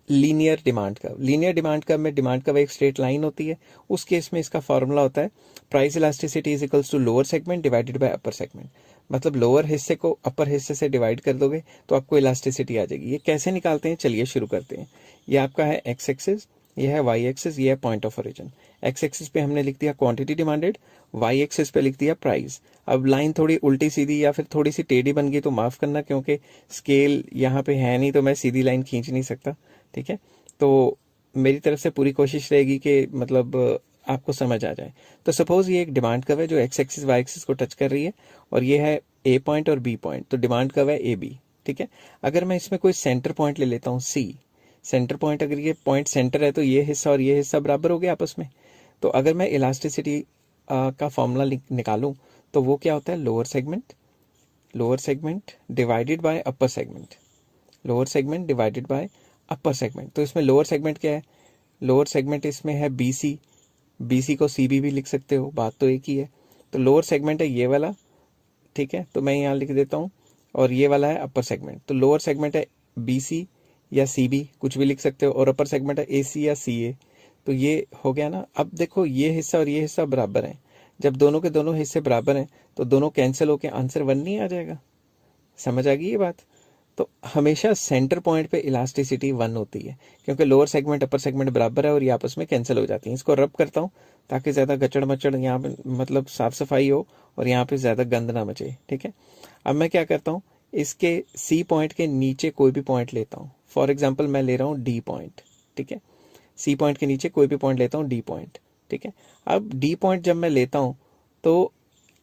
linear demand curve. Linear demand curve में डिमांड कर्व एक स्ट्रेट लाइन होती है। उस केस में इसका फॉर्मूला होता है price elasticity is equals to lower segment divided by upper segment. मतलब लोअर हिस्से को अपर हिस्से से डिवाइड कर दोगे तो आपको इलास्टिसिटी आ जाएगी। ये कैसे निकालते हैं, चलिए शुरू करते हैं। ये आपका है एक्स एक्सिस, ये है वाई एक्सिस, ये है point of origin. X axis पे हमने लिख दिया क्वांटिटी डिमांडेड, वाई एक्सिस पे लिख दिया प्राइस। अब लाइन थोड़ी उल्टी सीधी या फिर थोड़ी सी टेढ़ी बन गई तो माफ करना, क्योंकि स्केल यहाँ पे है नहीं तो मैं सीधी लाइन खींच नहीं सकता, ठीक है। तो मेरी तरफ से पूरी कोशिश रहेगी कि मतलब आपको समझ आ जाए। तो सपोज ये एक डिमांड कर्व है जो एक्स एक्सिस वाई एक्सिस को टच कर रही है, और ये है ए पॉइंट और बी पॉइंट, तो डिमांड कर्व है ए बी, ठीक है। अगर मैं इसमें कोई सेंटर पॉइंट ले लेता हूँ सी, सेंटर पॉइंट, अगर ये पॉइंट सेंटर है तो ये हिस्सा और ये हिस्सा बराबर हो गया आपस में। तो अगर मैं इलास्टिसिटी का फॉर्मूला निकालूं तो वो क्या होता है, lower segment divided by upper segment, lower segment divided by upper segment. तो इसमें लोअर सेगमेंट क्या है, लोअर सेगमेंट इसमें है बीसी, बीसी को सीबी भी लिख सकते हो, बात तो एक ही है। तो लोअर सेगमेंट है ये वाला, ठीक है, तो मैं यहाँ लिख देता हूँ, और ये वाला है अपर सेगमेंट। तो लोअर सेगमेंट है बीसी या सीबी, कुछ भी लिख सकते हो, और अपर सेगमेंट है एसी या सीए। तो ये हो गया ना। अब देखो ये हिस्सा और ये हिस्सा बराबर है। जब दोनों के दोनों हिस्से बराबर हैं तो दोनों कैंसिल होकर आंसर 1 नहीं आ जाएगा। समझ आ गई ये बात? तो हमेशा सेंटर पॉइंट पे इलास्टिसिटी 1 होती है, क्योंकि लोअर सेगमेंट अपर सेगमेंट बराबर है और ये आपस में कैंसिल हो जाती है। इसको रब करता हूँ ताकि ज़्यादा गचड़ मचड़ यहाँ पे मतलब साफ सफाई हो और यहाँ पे ज़्यादा गंद ना मचे, ठीक है। अब मैं क्या करता हूँ, इसके सी पॉइंट के नीचे कोई भी पॉइंट लेता हूँ। फॉर एग्जाम्पल मैं ले रहा हूँ डी पॉइंट, ठीक है। सी पॉइंट के नीचे कोई भी पॉइंट लेता हूँ डी पॉइंट, ठीक है। अब डी पॉइंट जब मैं लेता हूँ तो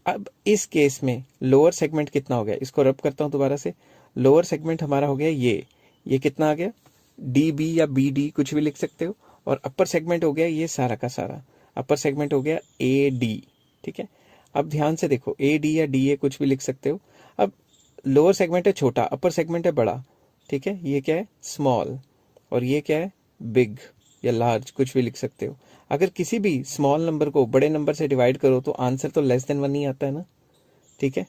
अब इस केस में लोअर सेगमेंट कितना हो गया, इसको रब करता हूं दोबारा से। लोअर सेगमेंट हमारा हो गया ये कितना आ गया, डी बी या बी डी कुछ भी लिख सकते हो। और अपर सेगमेंट हो गया ये सारा का सारा, अपर सेगमेंट हो गया ए डी, ठीक है। अब ध्यान से देखो, ए डी या डी ए कुछ भी लिख सकते हो। अब लोअर सेगमेंट है छोटा, अपर सेगमेंट है बड़ा, ठीक है। ये क्या है, स्मॉल, और ये क्या है, बिग या लार्ज, कुछ भी लिख सकते हो। अगर किसी भी स्मॉल नंबर को बड़े नंबर से डिवाइड करो तो आंसर तो <1 ही आता है ना, ठीक है।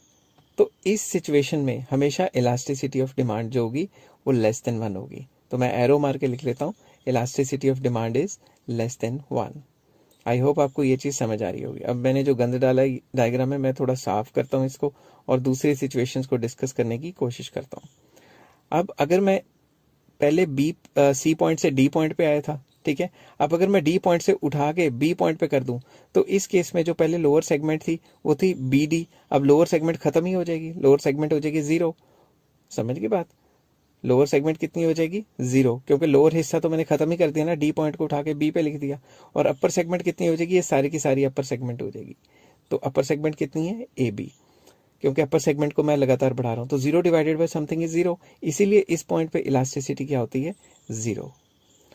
तो इस सिचुएशन में हमेशा इलास्टिसिटी ऑफ डिमांड जो होगी वो <1 होगी। तो मैं एरो मार के लिख लेता हूँ, elasticity of demand is <1। I hope आपको ये चीज़ समझ आ रही होगी। अब मैंने जो गंद डाला है डायग्राम में, मैं थोड़ा साफ करता हूँ इसको और दूसरी सिचुएशंस को डिस्कस करने की कोशिश करता हूँ। अब अगर मैं पहले सी पॉइंट से डी पॉइंट पे आया था, ठीक है। अब अगर मैं डी पॉइंट से उठा के बी पॉइंट पे कर दूं तो इस केस में जो पहले लोअर सेगमेंट थी वो थी बी डी, अब लोअर सेगमेंट खत्म ही हो जाएगी, लोअर सेगमेंट हो जाएगी 0। समझ गई बात? लोअर सेगमेंट कितनी हो जाएगी, 0, क्योंकि लोअर हिस्सा तो मैंने खत्म ही कर दिया ना, डी पॉइंट को उठा के बी पे लिख दिया। और अपर सेगमेंट कितनी हो जाएगी, ये सारी की सारी अपर सेगमेंट हो जाएगी। तो अपर सेगमेंट कितनी है, ए बी, क्योंकि अपर सेगमेंट को मैं लगातार बढ़ा रहा हूं। तो 0 डिवाइडेड बाय समथिंग इज 0, इसीलिए इस पॉइंट पे इलास्टिसिटी क्या होती है, 0।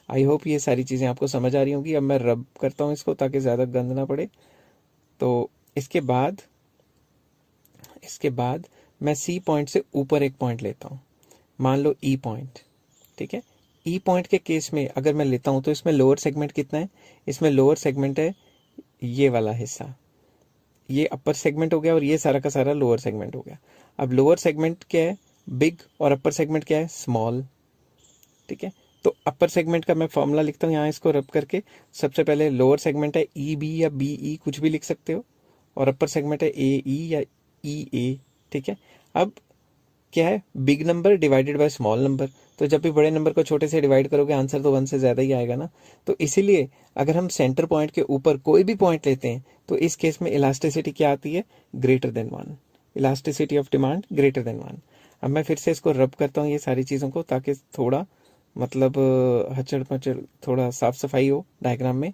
आई होप ये सारी चीज़ें आपको समझ आ रही होंगी। अब मैं रब करता हूँ इसको ताकि ज़्यादा गंद ना पड़े। तो इसके बाद मैं सी पॉइंट से ऊपर एक पॉइंट लेता हूँ, मान लो ई पॉइंट, ठीक है। ई पॉइंट के केस में अगर मैं लेता हूँ तो इसमें लोअर सेगमेंट कितना है, इसमें लोअर सेगमेंट है ये वाला हिस्सा, ये अपर सेगमेंट हो गया और ये सारा का सारा लोअर सेगमेंट हो गया। अब लोअर सेगमेंट क्या है, बिग, और अपर सेगमेंट क्या है, स्मॉल, ठीक है। तो अपर सेगमेंट का मैं फॉर्मूला लिखता हूँ यहाँ, इसको रब करके। सबसे पहले लोअर सेगमेंट है ई बी या बी ई, कुछ भी लिख सकते हो, और अपर सेगमेंट है ए ई या ई ए, ठीक है। अब क्या है, big number divided by small number. तो जब भी बड़े नंबर को छोटे से डिवाइड करोगे आंसर तो 1 से ज़्यादा ही आएगा ना। तो इसीलिए अगर हम सेंटर पॉइंट के ऊपर कोई भी पॉइंट लेते हैं तो इस केस में इलास्टिसिटी क्या आती है, greater than 1। Elasticity of demand greater than 1। अब मैं फिर से इसको रब करता हूँ ये सारी चीज़ों को, ताकि थोड़ा मतलब हचड़ पचड़ थोड़ा साफ सफाई हो डायग्राम में।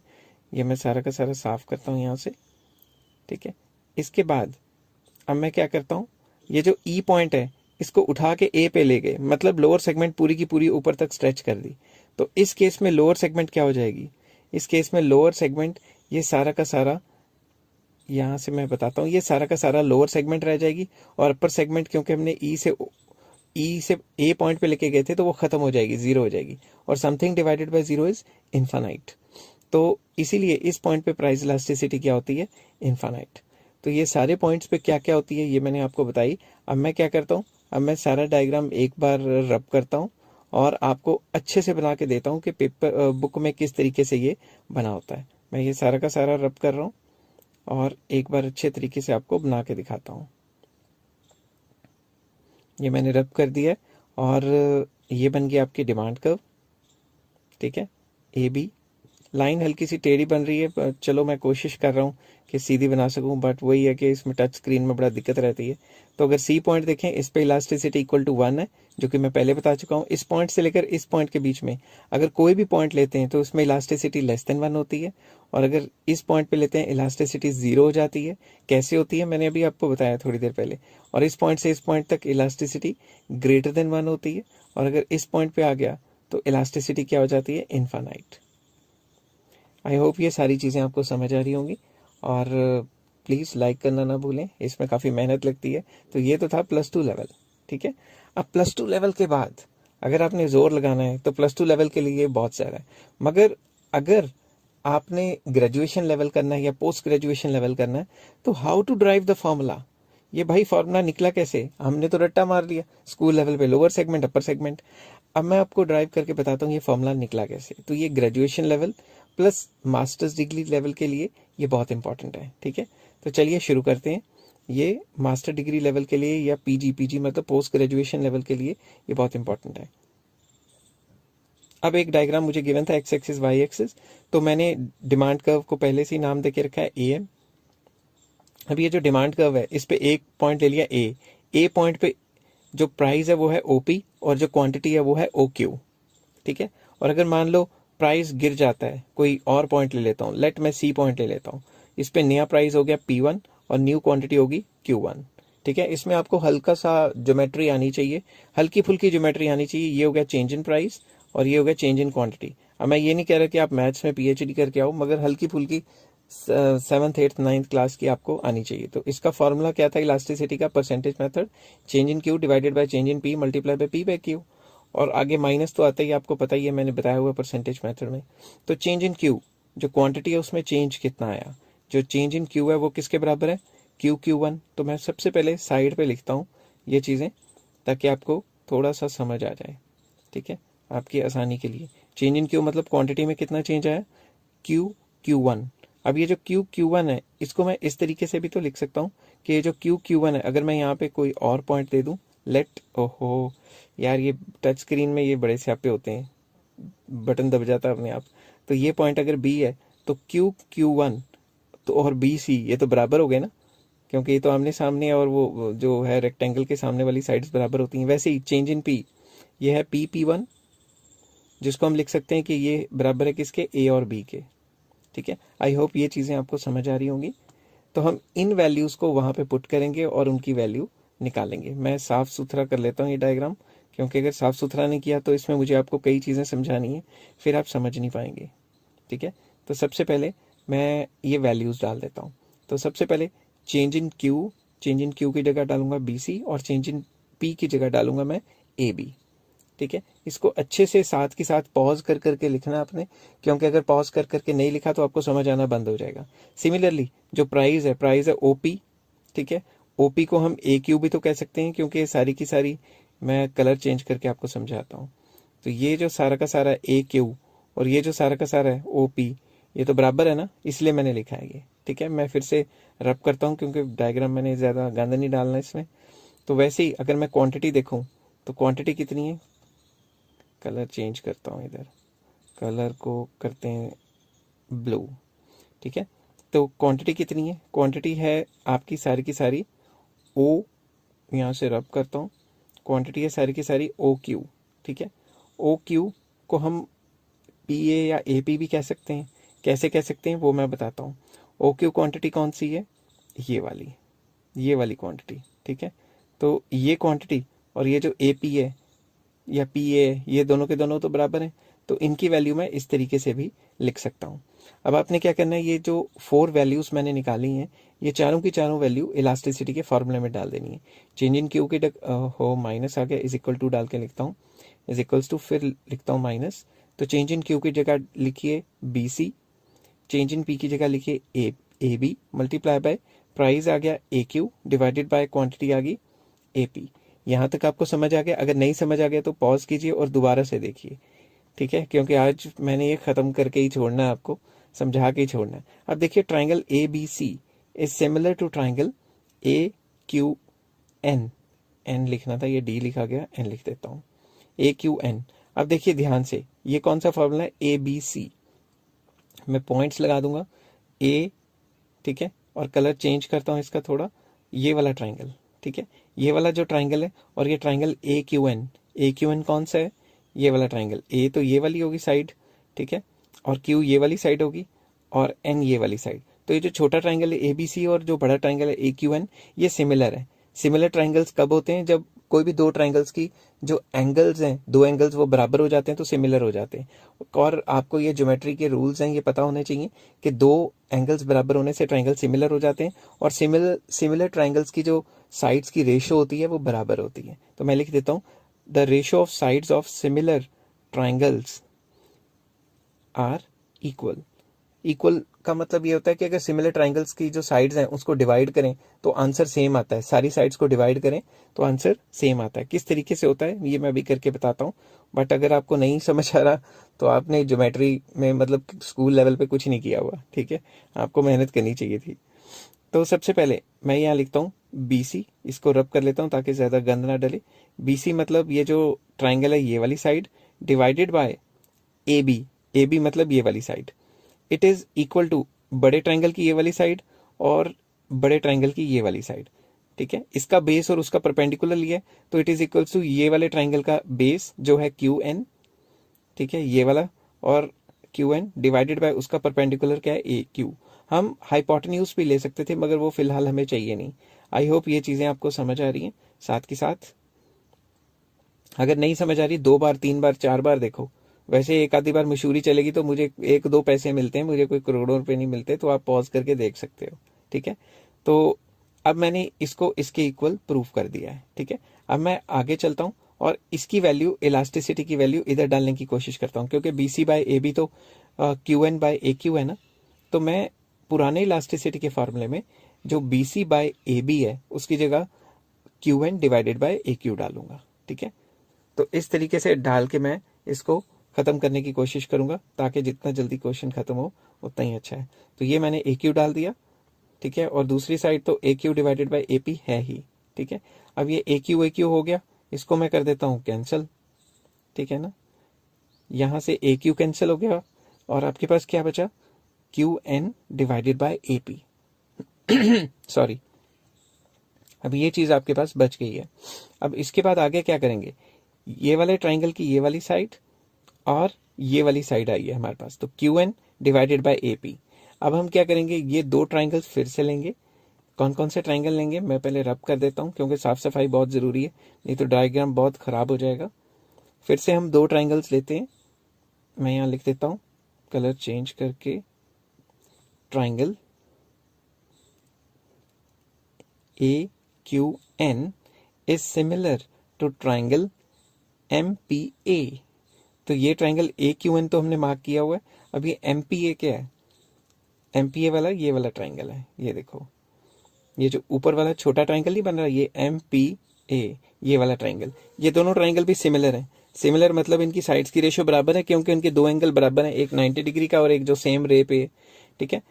ये मैं सारा का सारा साफ करता हूँ यहाँ से, ठीक है। इसके बाद अब मैं क्या करता हूँ, ये जो ई पॉइंट है इसको उठा के ए पे ले गए, मतलब लोअर सेगमेंट पूरी की पूरी ऊपर तक स्ट्रेच कर दी। तो इस केस में लोअर सेगमेंट क्या हो जाएगी, इस केस में लोअर सेगमेंट ये सारा का सारा, यहाँ से मैं बताता हूँ, ये सारा का सारा लोअर सेगमेंट रह जाएगी। और अपर सेगमेंट क्योंकि हमने ई से ए पॉइंट पे लेके गए थे तो वो खत्म हो जाएगी, जीरो हो जाएगी। और something divided by zero is infinite. तो इसीलिए इस पॉइंट पे प्राइस इलास्टिसिटी क्या होती है, इनफाइनाइट। तो ये सारे पॉइंट्स पे क्या क्या होती है ये मैंने आपको बताई। अब मैं क्या करता हूँ, अब मैं सारा डायग्राम एक बार रब करता हूँ और आपको अच्छे से बना के देता हूँ कि पेपर बुक में किस तरीके से ये बना होता है। मैं ये सारा का सारा रब कर रहा हूँ और एक बार अच्छे तरीके से आपको बना के दिखाता हूँ। ये मैंने रब कर दिया है और ये बन गया आपकी डिमांड कर्व, ठीक है। ए बी लाइन हल्की सी टेढ़ी बन रही है, पर चलो मैं कोशिश कर रहा हूँ कि सीधी बना सकूँ, बट वही है कि इसमें टच स्क्रीन में बड़ा दिक्कत रहती है। तो अगर सी पॉइंट देखें, इस पे इलास्टिसिटी इक्वल टू 1 है, जो कि मैं पहले बता चुका हूँ। इस पॉइंट से लेकर इस पॉइंट के बीच में अगर कोई भी पॉइंट लेते हैं तो उसमें इलास्टिसिटी लेस देन 1 होती है। और अगर इस पॉइंट पे लेते हैं इलास्टिसिटी 0 हो जाती है। कैसे होती है मैंने अभी आपको बताया थोड़ी देर पहले। और इस पॉइंट से इस पॉइंट तक इलास्टिसिटी ग्रेटर देन 1 होती है। और अगर इस पॉइंट पे आ गया तो इलास्टिसिटी क्या हो जाती है, इनफाइनाइट। आई होप ये सारी चीज़ें आपको समझ आ रही होंगी। और प्लीज़ लाइक करना ना भूलें, इसमें काफ़ी मेहनत लगती है। तो ये तो था +2 लेवल, ठीक है। अब +2 लेवल के बाद अगर आपने जोर लगाना है तो +2 लेवल के लिए बहुत सारा है। मगर अगर आपने ग्रेजुएशन लेवल करना है या पोस्ट ग्रेजुएशन लेवल करना है तो how to drive the formula. ये भाई फॉर्मूला निकला कैसे, हमने तो रट्टा मार लिया स्कूल लेवल पे, लोअर सेगमेंट अपर सेगमेंट। अब मैं आपको ड्राइव करके बताता हूँ ये फॉर्मूला निकला कैसे। तो ये graduation level plus masters degree level के लिए ये बहुत इंपॉर्टेंट है, ठीक है। तो चलिए शुरू करते हैं। ये मास्टर डिग्री लेवल के लिए या पीजी मतलब पोस्ट ग्रेजुएशन लेवल के लिए ये बहुत इंपॉर्टेंट है। अब एक डायग्राम मुझे गिवन था एक्स एक्सिस वाई एक्सिस, तो मैंने डिमांड कर्व को पहले से ही नाम देके रखा है ए एम। अब ये जो डिमांड कर्व है इस पे एक पॉइंट ले लिया ए पॉइंट पे जो प्राइस है वो है ओपी और जो क्वांटिटी है वो है ओ क्यू, ठीक है। और अगर मान लो प्राइस गिर जाता है, कोई और पॉइंट ले लेता हूँ, लेट मैं सी पॉइंट ले लेता हूँ। इस पे नया प्राइस हो गया P1 और न्यू क्वांटिटी होगी Q1, ठीक है। इसमें आपको हल्का सा ज्योमेट्री आनी चाहिए, हल्की फुल्की ज्योमेट्री आनी चाहिए। ये हो गया चेंज इन प्राइस और ये हो गया चेंज इन क्वांटिटी। अब मैं ये नहीं कह रहा कि आप मैथ्स में PhD करके आओ, मगर हल्की फुल्की 7th 8th 9th क्लास की आपको आनी चाहिए। तो इसका फॉर्मूला क्या था इलास्टिसिटी का, percentage method, change in Q divided by change in P multiply by P by Q. और आगे माइनस तो आता ही, आपको पता ही है, मैंने बताया हुआ परसेंटेज मेथड में। तो चेंज इन क्यू जो क्वांटिटी है उसमें चेंज कितना आया, जो चेंज इन क्यू है वो किसके बराबर है, Q1। तो मैं सबसे पहले साइड पे लिखता हूँ ये चीज़ें ताकि आपको थोड़ा सा समझ आ जाए, ठीक है, आपकी आसानी के लिए। चेंज इन क्यू मतलब क्वांटिटी में कितना चेंज आया, Q1। अब ये जो Q1 है इसको मैं इस तरीके से भी तो लिख सकता हूँ कि ये जो Q1 है, अगर मैं यहाँ पे कोई और पॉइंट दे दूँ, लेट, ओहो यार ये टच स्क्रीन में ये बड़े स्यापे होते हैं, बटन दब जाता है अपने आप। तो ये पॉइंट अगर B है तो Q1 तो और BC ये तो बराबर हो गए ना, क्योंकि ये तो आमने सामने है और वो जो है रेक्टेंगल के सामने वाली साइड्स बराबर होती हैं। वैसे ही चेंज इन P ये है P1 जिसको हम लिख सकते हैं कि ये बराबर है किसके, A और B के, ठीक है। आई होप ये चीज़ें आपको समझ आ रही होंगी। तो हम इन वैल्यूज़ को वहाँ पे पुट करेंगे और उनकी वैल्यू निकालेंगे। मैं साफ़ सुथरा कर लेता हूँ ये डायग्राम, क्योंकि अगर साफ़ सुथरा नहीं किया तो इसमें मुझे आपको कई चीज़ें समझानी है, फिर आप समझ नहीं पाएंगे, ठीक है। तो सबसे पहले मैं ये वैल्यूज़ डाल देता हूँ। तो सबसे पहले चेंज इन क्यू की जगह डालूंगा BC और चेंज इन P की जगह डालूंगा मैं AB, ठीक है। इसको अच्छे से साथ के साथ पॉज कर करके लिखना आपने, क्योंकि अगर पॉज कर करके नहीं लिखा तो आपको समझ आना बंद हो जाएगा। सिमिलरली जो प्राइस है ओपी, ठीक है। ओपी को हम AQ भी तो कह सकते हैं, क्योंकि सारी की सारी, मैं कलर चेंज करके आपको समझाता हूँ। तो ये जो सारा का सारा AQ और ये जो सारा का सारा है OP, ये तो बराबर है ना, इसलिए मैंने लिखा है ये, ठीक है। मैं फिर से रब करता हूँ क्योंकि डायग्राम मैंने ज़्यादा गंदा नहीं डालना इसमें। तो वैसे ही अगर मैं क्वांटिटी देखूं तो क्वांटिटी कितनी है, कलर चेंज करता हूँ, इधर कलर को करते हैं ब्लू, ठीक है। तो क्वांटिटी कितनी है, क्वांटिटी है आपकी सारी की सारी ओ, यहाँ से रब करता हूँ, क्वांटिटी है सारी की सारी ओ क्यू, ठीक है। ओ क्यू को हम पी ए या ए पी भी कह सकते हैं, कैसे कह सकते हैं वो मैं बताता हूँ। ओ क्यू क्वांटिटी कौन सी है, ये वाली क्वांटिटी, ठीक है। तो ये क्वांटिटी और ये जो ए पी है या पी ए, ये दोनों के दोनों तो बराबर हैं, तो इनकी वैल्यू मैं इस तरीके से भी लिख सकता हूँ। अब आपने क्या करना है, ये जो 4 वैल्यूज मैंने निकाली हैं, ये चारों की चारों वैल्यू इलास्टिसिटी के फॉर्मूले में डाल देनी है। चेंज इन क्यू के हो माइनस आ गया, इज इक्वल टू डाल के लिखता हूँ, इज इक्वल्स टू, फिर लिखता हूँ माइनस। तो चेंज इन क्यू की जगह लिखिए B C, change in P की जगह लिखिए A B, multiply by price आ गया A Q, divided by quantity आ गई ए पी। यहाँ तक आपको समझ आ गया? अगर नहीं समझ आ गया तो पॉज कीजिए और दोबारा से देखिए, ठीक है, क्योंकि आज मैंने ये खत्म करके ही छोड़ना है, आपको समझा के ही छोड़ना है। अब देखिए triangle A B C is similar to triangle A Q N, N लिखना था, ये डी लिखा गया, एन लिख देता हूँ, ए क्यू एन। अब देखिए ध्यान से, ये कौन सा फॉर्मूला है, ए बी सी, मैं पॉइंट्स लगा दूंगा ए, ठीक है, और कलर चेंज करता हूँ इसका थोड़ा, ये वाला ट्राइंगल, ठीक है, ये वाला जो ट्राइंगल है, और ये triangle A Q N, A Q N कौन सा है, ये वाला ट्राइंगल, ए तो ये वाली होगी साइड, ठीक है, और क्यू ये वाली साइड होगी, और एन ये वाली साइड। तो ये जो छोटा ट्राइंगल है ए बी सी और जो बड़ा ट्राइंगल है ए क्यू एन, ये सिमिलर है। सिमिलर ट्राइंगल्स कब होते हैं, जब कोई भी दो ट्राइंगल्स की जो एंगल्स हैं, दो एंगल्स वो बराबर हो जाते हैं तो सिमिलर हो जाते हैं। और आपको ये ज्योमेट्री के रूल्स हैं, ये पता होने चाहिए कि दो एंगल्स बराबर होने से ट्राइंगल सिमिलर हो जाते हैं, और सिमिलर ट्राइंगल्स की जो साइड्स की रेशो होती है वो बराबर होती है। तो मैं लिख देता हूँ, the ratio of sides of similar triangles are equal. Equal का मतलब ये होता है कि अगर सिमिलर ट्राइंगल्स की जो साइड्स हैं उसको डिवाइड करें तो आंसर सेम आता है, सारी साइड्स को डिवाइड करें तो आंसर सेम आता है। किस तरीके से होता है ये मैं भी करके बताता हूँ, बट अगर आपको नहीं समझ आ रहा तो आपने ज्योमेट्री में मतलब स्कूल लेवल पे कुछ नहीं किया हुआ, ठीक है, आपको मेहनत करनी चाहिए थी। तो सबसे पहले मैं यहाँ लिखता हूँ बी सी, इसको रब कर लेता हूँ ताकि ज़्यादा गंद ना डले। बी सी मतलब ये जो ट्राइंगल है ये वाली side, divided by A B, A B मतलब ये वाली side, it is equal to बड़े ट्राइंगल की ये वाली साइड और बड़े ट्राइंगल की ये वाली साइड, ठीक है। इसका बेस और उसका परपेंडिकुलर लिया तो इट इज इक्वल टू ये वाले ट्राइंगल का बेस जो है क्यू एन, ठीक है, ये वाला, और क्यू एन डिवाइडेड बाय उसका परपेंडिकुलर क्या है ए क्यू। हम हाइपोटेन्यूज भी ले सकते थे मगर वो फिलहाल हमें चाहिए नहीं। आई होप ये चीजें आपको समझ आ रही हैं। साथ के साथ अगर नहीं समझ आ रही 2 बार 3 बार 4 बार देखो, वैसे एक आधी बार मशहूरी चलेगी तो मुझे 1-2 पैसे मिलते हैं, मुझे कोई करोड़ों रुपए नहीं मिलते, तो आप पॉज करके देख सकते हो, ठीक है। तो अब मैंने इसको इसके इक्वल प्रूफ कर दिया है, ठीक है। अब मैं आगे चलता हूँ और इसकी वैल्यू, इलास्टिसिटी की वैल्यू इधर डालने की कोशिश करता हूँ, क्योंकि B C by A B तो Q N by A Q है ना। तो मैं पुराने इलास्टिसिटी के फॉर्मूले में जो B C by A B है उसकी जगह Q N divided by A Q डालूंगा, ठीक है। तो इस तरीके से डाल के मैं इसको खत्म करने की कोशिश करूंगा ताकि जितना जल्दी क्वेश्चन खत्म हो उतना ही अच्छा है। तो ये मैंने ए क्यू डाल दिया, ठीक है, और दूसरी साइड तो A Q divided by A P है ही, ठीक है। अब ये ए क्यू हो गया, इसको मैं कर देता हूँ कैंसिल, ठीक है ना, यहां से ए क्यू कैंसिल हो गया और आपके पास क्या बचा, Q N divided by A P sorry, अब ये चीज आपके पास बच गई है। अब इसके बाद आगे क्या करेंगे, ये वाले ट्राइंगल की ये वाली साइड और ये वाली साइड आई है हमारे पास, तो Q N divided by A P. अब हम क्या करेंगे, ये दो ट्राइंगल्स फिर से लेंगे। कौन कौन से ट्राइंगल लेंगे मैं पहले रब कर देता हूँ, क्योंकि साफ सफाई बहुत ज़रूरी है, नहीं तो डायग्राम बहुत ख़राब हो जाएगा। फिर से हम दो ट्राइंगल्स लेते हैं, मैं यहाँ लिख देता हूँ कलर चेंज करके, triangle A Q N is similar to triangle M P A. तो ये ट्राइंगल ए क्यू एन तो हमने मार्क किया हुआ है। अब ये एम पी ए क्या है, एम पी ए वाला ये वाला ट्राइंगल है, ये देखो, ये जो ऊपर वाला छोटा ट्राइंगल नहीं बन रहा, ये एम पी ए, ये वाला ट्राइंगल, ये दोनों ट्राइंगल भी सिमिलर है। सिमिलर मतलब इनकी साइड्स की रेशियो बराबर है, क्योंकि इनके दो एंगल बराबर हैं, एक 90 डिग्री का और एक जो सेम रे पे, ठीक है।